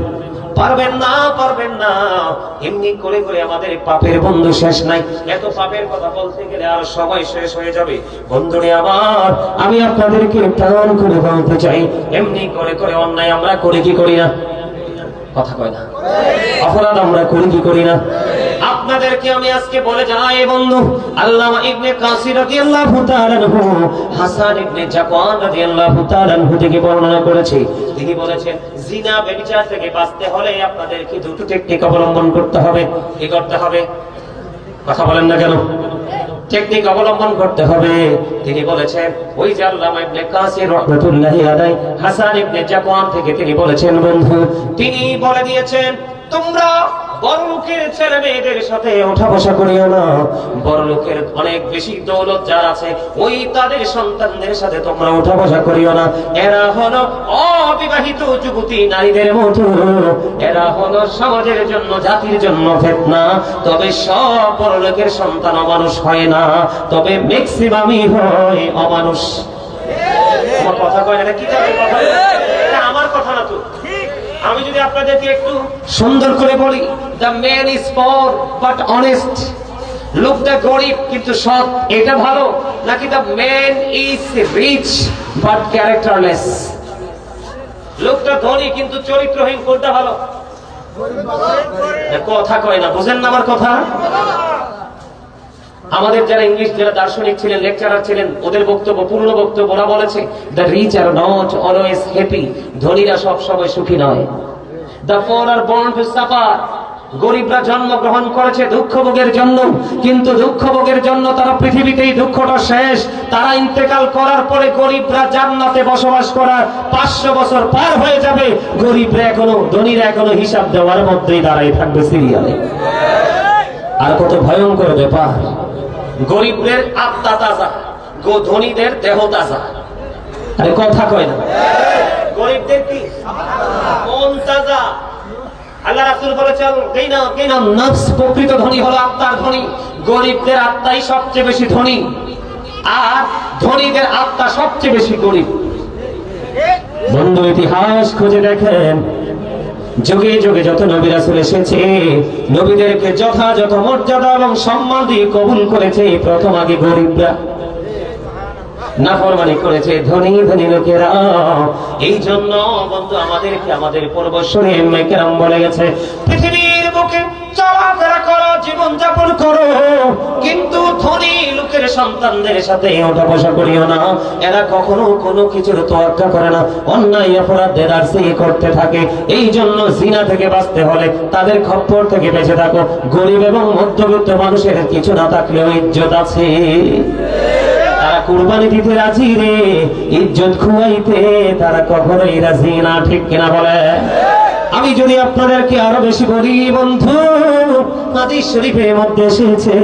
পারবেন না, পারবেন না। এমনি করে করে আমাদের পাপের বন্ধু শেষ নাই। এত পাপের কথা বলতে গেলে আর সময় শেষ হয়ে যাবে। বন্ধুরে আমার, আমি আপনাদেরকে টান করে বলতে চাই, এমনি করে করে অন্যায় আমরা করি কি করি না? কথা কয় না? অপরাধ আমরা করি কি করি না? আপনাদেরকে আমি আজকে বলে যাই বন্ধু, আল্লামা ইবনে কাসির রাদিয়াল্লাহু তাআলা আনহু হাসান ইবনে জাকওয়ান রাদিয়াল্লাহু তাআলা আনহু থেকে বর্ণনা করেছে। তিনি বলেছেন, জিনা ব্যভিচার থেকে বাঁচতে হলে আপনাদেরকে দুটো টেকনিক অবলম্বন করতে হবে। কি করতে হবে? কথা বলেন না কেন? টেকনিক অবলম্বন করতে হবে। তিনি বলেছেন, ওই যে আল্লামা ইবনে কাসির রাহমাতুল্লাহি আলাইহি হাসান ইবনে জাকওয়ান থেকে তিনি বলেছেন বন্ধু, তিনি বলে দিয়েছেন, তোমরা বড় লোকের ছেলে মেয়েদের সাথে ওঠা বসা করিও না। বড় লোকের অনেক বেশি দৌলত যার আছে, ওই তাদের সন্তানদের সাথে তোমরা ওঠা বসা করিও না। এরা হলো অবিবাহিত যুবতী নারীদের মতো, এরা হলো সমাজের জন্য, জাতির জন্য ফিতনা। তবে সব বড় লোকের সন্তান অমানুষ হয় না, তবে ম্যাক্সিমামই হয় অমানুষ। আমার কথা কয় না? কি জানেন কথা? এটা আমার কথা না তো। আমি যদি আপনাদেরকে একটু সুন্দর করে বলি, the man is poor but honest, লোকটা গরিব কিন্তু সৎ, এটা ভালো, নাকি the man is rich but characterless, লোকটা ধনী কিন্তু চরিত্রহীন, কোনটা ভালো? কথা কয় না, বুঝেন না আমার কথা? আমাদের যারা ইংলিশ, যারা দার্শনিক ছিলেন, লেকচারার ছিলেন, ওদের বক্তব্য, পূর্ণ বক্তব্য, ওরা বলেছে, the rich are not always happy, ধনীরা সব সময় সুখী নয়। The poor are born to suffer, গরিবরা জন্মগ্রহণ করেছে দুঃখ ভোগের জন্য, কিন্তু দুঃখ ভোগের জন্য তারা পৃথিবীতেই দুঃখটা শেষ। তারা ইন্তেকাল করার পরে গরিবরা জান্নাতে বসবাস করার 500 বছর পার হয়ে যাবে, গরিবরা এখনো, ধনীরা এখনো হিসাব দেওয়ার মধ্যেই দাঁড়াই থাকবে সিরিয়ালে। আর কত ভয়ঙ্কর ব্যাপার! গরিবদের আত্মা তাজা, ধনীদের দেহ তাজা। আরে কথা কয় না? গরিবদের কি মন তাজা? আল্লাহ রাসূল বলেছেন, নফস, প্রকৃত ধনী হলো আত্মার ধনী। গরিবদের আত্মাই সবচেয়ে বেশি ধনী, আর ধনীদের আত্মা সবচেয়ে বেশি গরিব। বন্ধু ইতিহাস খুঁজে দেখেন, যুগে যুগে যত নবী রাসূল এসেছে, নবীদেরকে যথাযথ মর্যাদা এবং সম্মান দিয়ে কবুল করেছে প্রথম আগে গরিবরা, নাফরমানি করেছে ধনী ধনী লোকেরা। এই জন্য বন্ধু আমাদেরকে আমাদের পূর্বসূরি আইম্মায়ে কেরাম বলে গেছে, পৃথিবীর বুকে চলাফেরা করো, জীবন যাপন করো, কিন্তু ধনী লোকের সন্তানদের সাথে ওঠা বসা করিও না। এরা কখনো কোনো কিছুর তোয়াক্কা করে না, অন্যায় অপরাধ দেদারসি করতে থাকে। এই জন্য জিনা থেকে বাঁচতে হলে তাদের খপ্পর থেকে বেঁচে থাকো। গরিব এবং মধ্যবিত্ত মানুষের কিছু না থাকলেও ইজ্জত আছে, তারা কুরবানি দিতে রাজি রে, ইজ্জত খুয়াইতে তারা কখনোই রাজি না, ঠিক কিনা বলে? আমি যদি আপনাদেরকে আরো বেশি বলি বন্ধু, হাদিস শরীফের মধ্যে এসেছে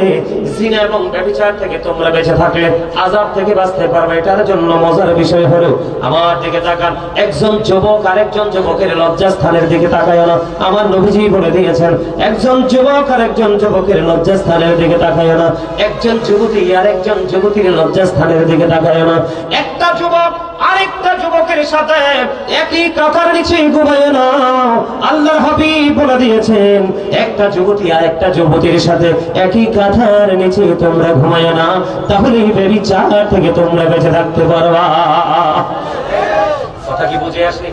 জিনা এবং ব্যভিচার থেকে তোমরা বেঁচে থাকলে আযাব থেকে বাঁচতে পারবে। এটার জন্য মজার বিষয় হলো, আমার দিকে তাকান, একজন যুবক আরেকজন যুবকের লজ্জাস্থানের দিকে তাকায় না। আমার নবীজি বলে দিয়েছেন, একজন যুবক আরেকজন যুবকের লজ্জাস্থানের দিকে তাকায় না, একজন যুবতী আরেকজন যুবতীর লজ্জাস্থানের দিকে তাকায় না, একটা যুবক আরেকটা যুবকের সাথে একই কাঁথার নিচে ঘুমায় না। আল্লাহর হাবিব বলে দিয়েছেন, একটা যুবতী আর একটা যুবতীর সাথে একই কাঁথার নিচে তোমরা ঘুমায় না, তাহলে ব্যভিচার থেকে তোমরা বেঁচে থাকতে পারবা। কথা কি বুঝে আসে?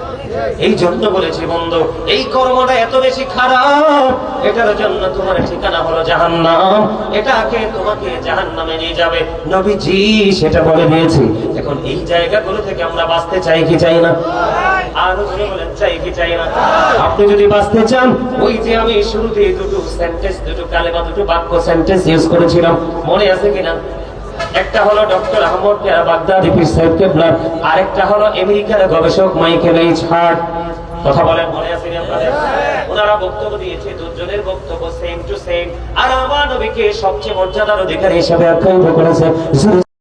এই জন্য বলেছি বন্ধু, এই কর্মটা এত বেশি খারাপ, এটার জন্য তোমার ঠিকানা হলো জাহান্নাম, এটাকে তোমাকে জাহান্নামে নিয়ে যাবে, নবীজি সেটা বলে দিয়েছি। এখন এই জায়গাগুলো থেকে আমরা বাঁচতে চাই কি চাই না? আরো জোরে বলেন, চাই কি চাই না? আপনি যদি বাঁচতে চান, ওই যে আমি শুরুতে দুটো সেন্টেন্স, দুটো কালেমা, দুটো বাক্য সেন্টেন্স ইউজ করেছিলাম, মনে আছে কিনা? একটা হলো ডক্টর আহমদ বাগদাদি পীর সাহেব কেবলা, আরেকটা হলো আমেরিকার গবেষক মাইকেল এইচ হার্ট। কথা বলেন, মনে আছে আপনাদের? ওনারা বক্তব্য দিয়েছে, দুজনের বক্তব্য সেম টু সেম, আর আমার নবীকে সবচেয়ে মর্যাদার অধিকারী হিসেবে আখ্যায়িত করেছে।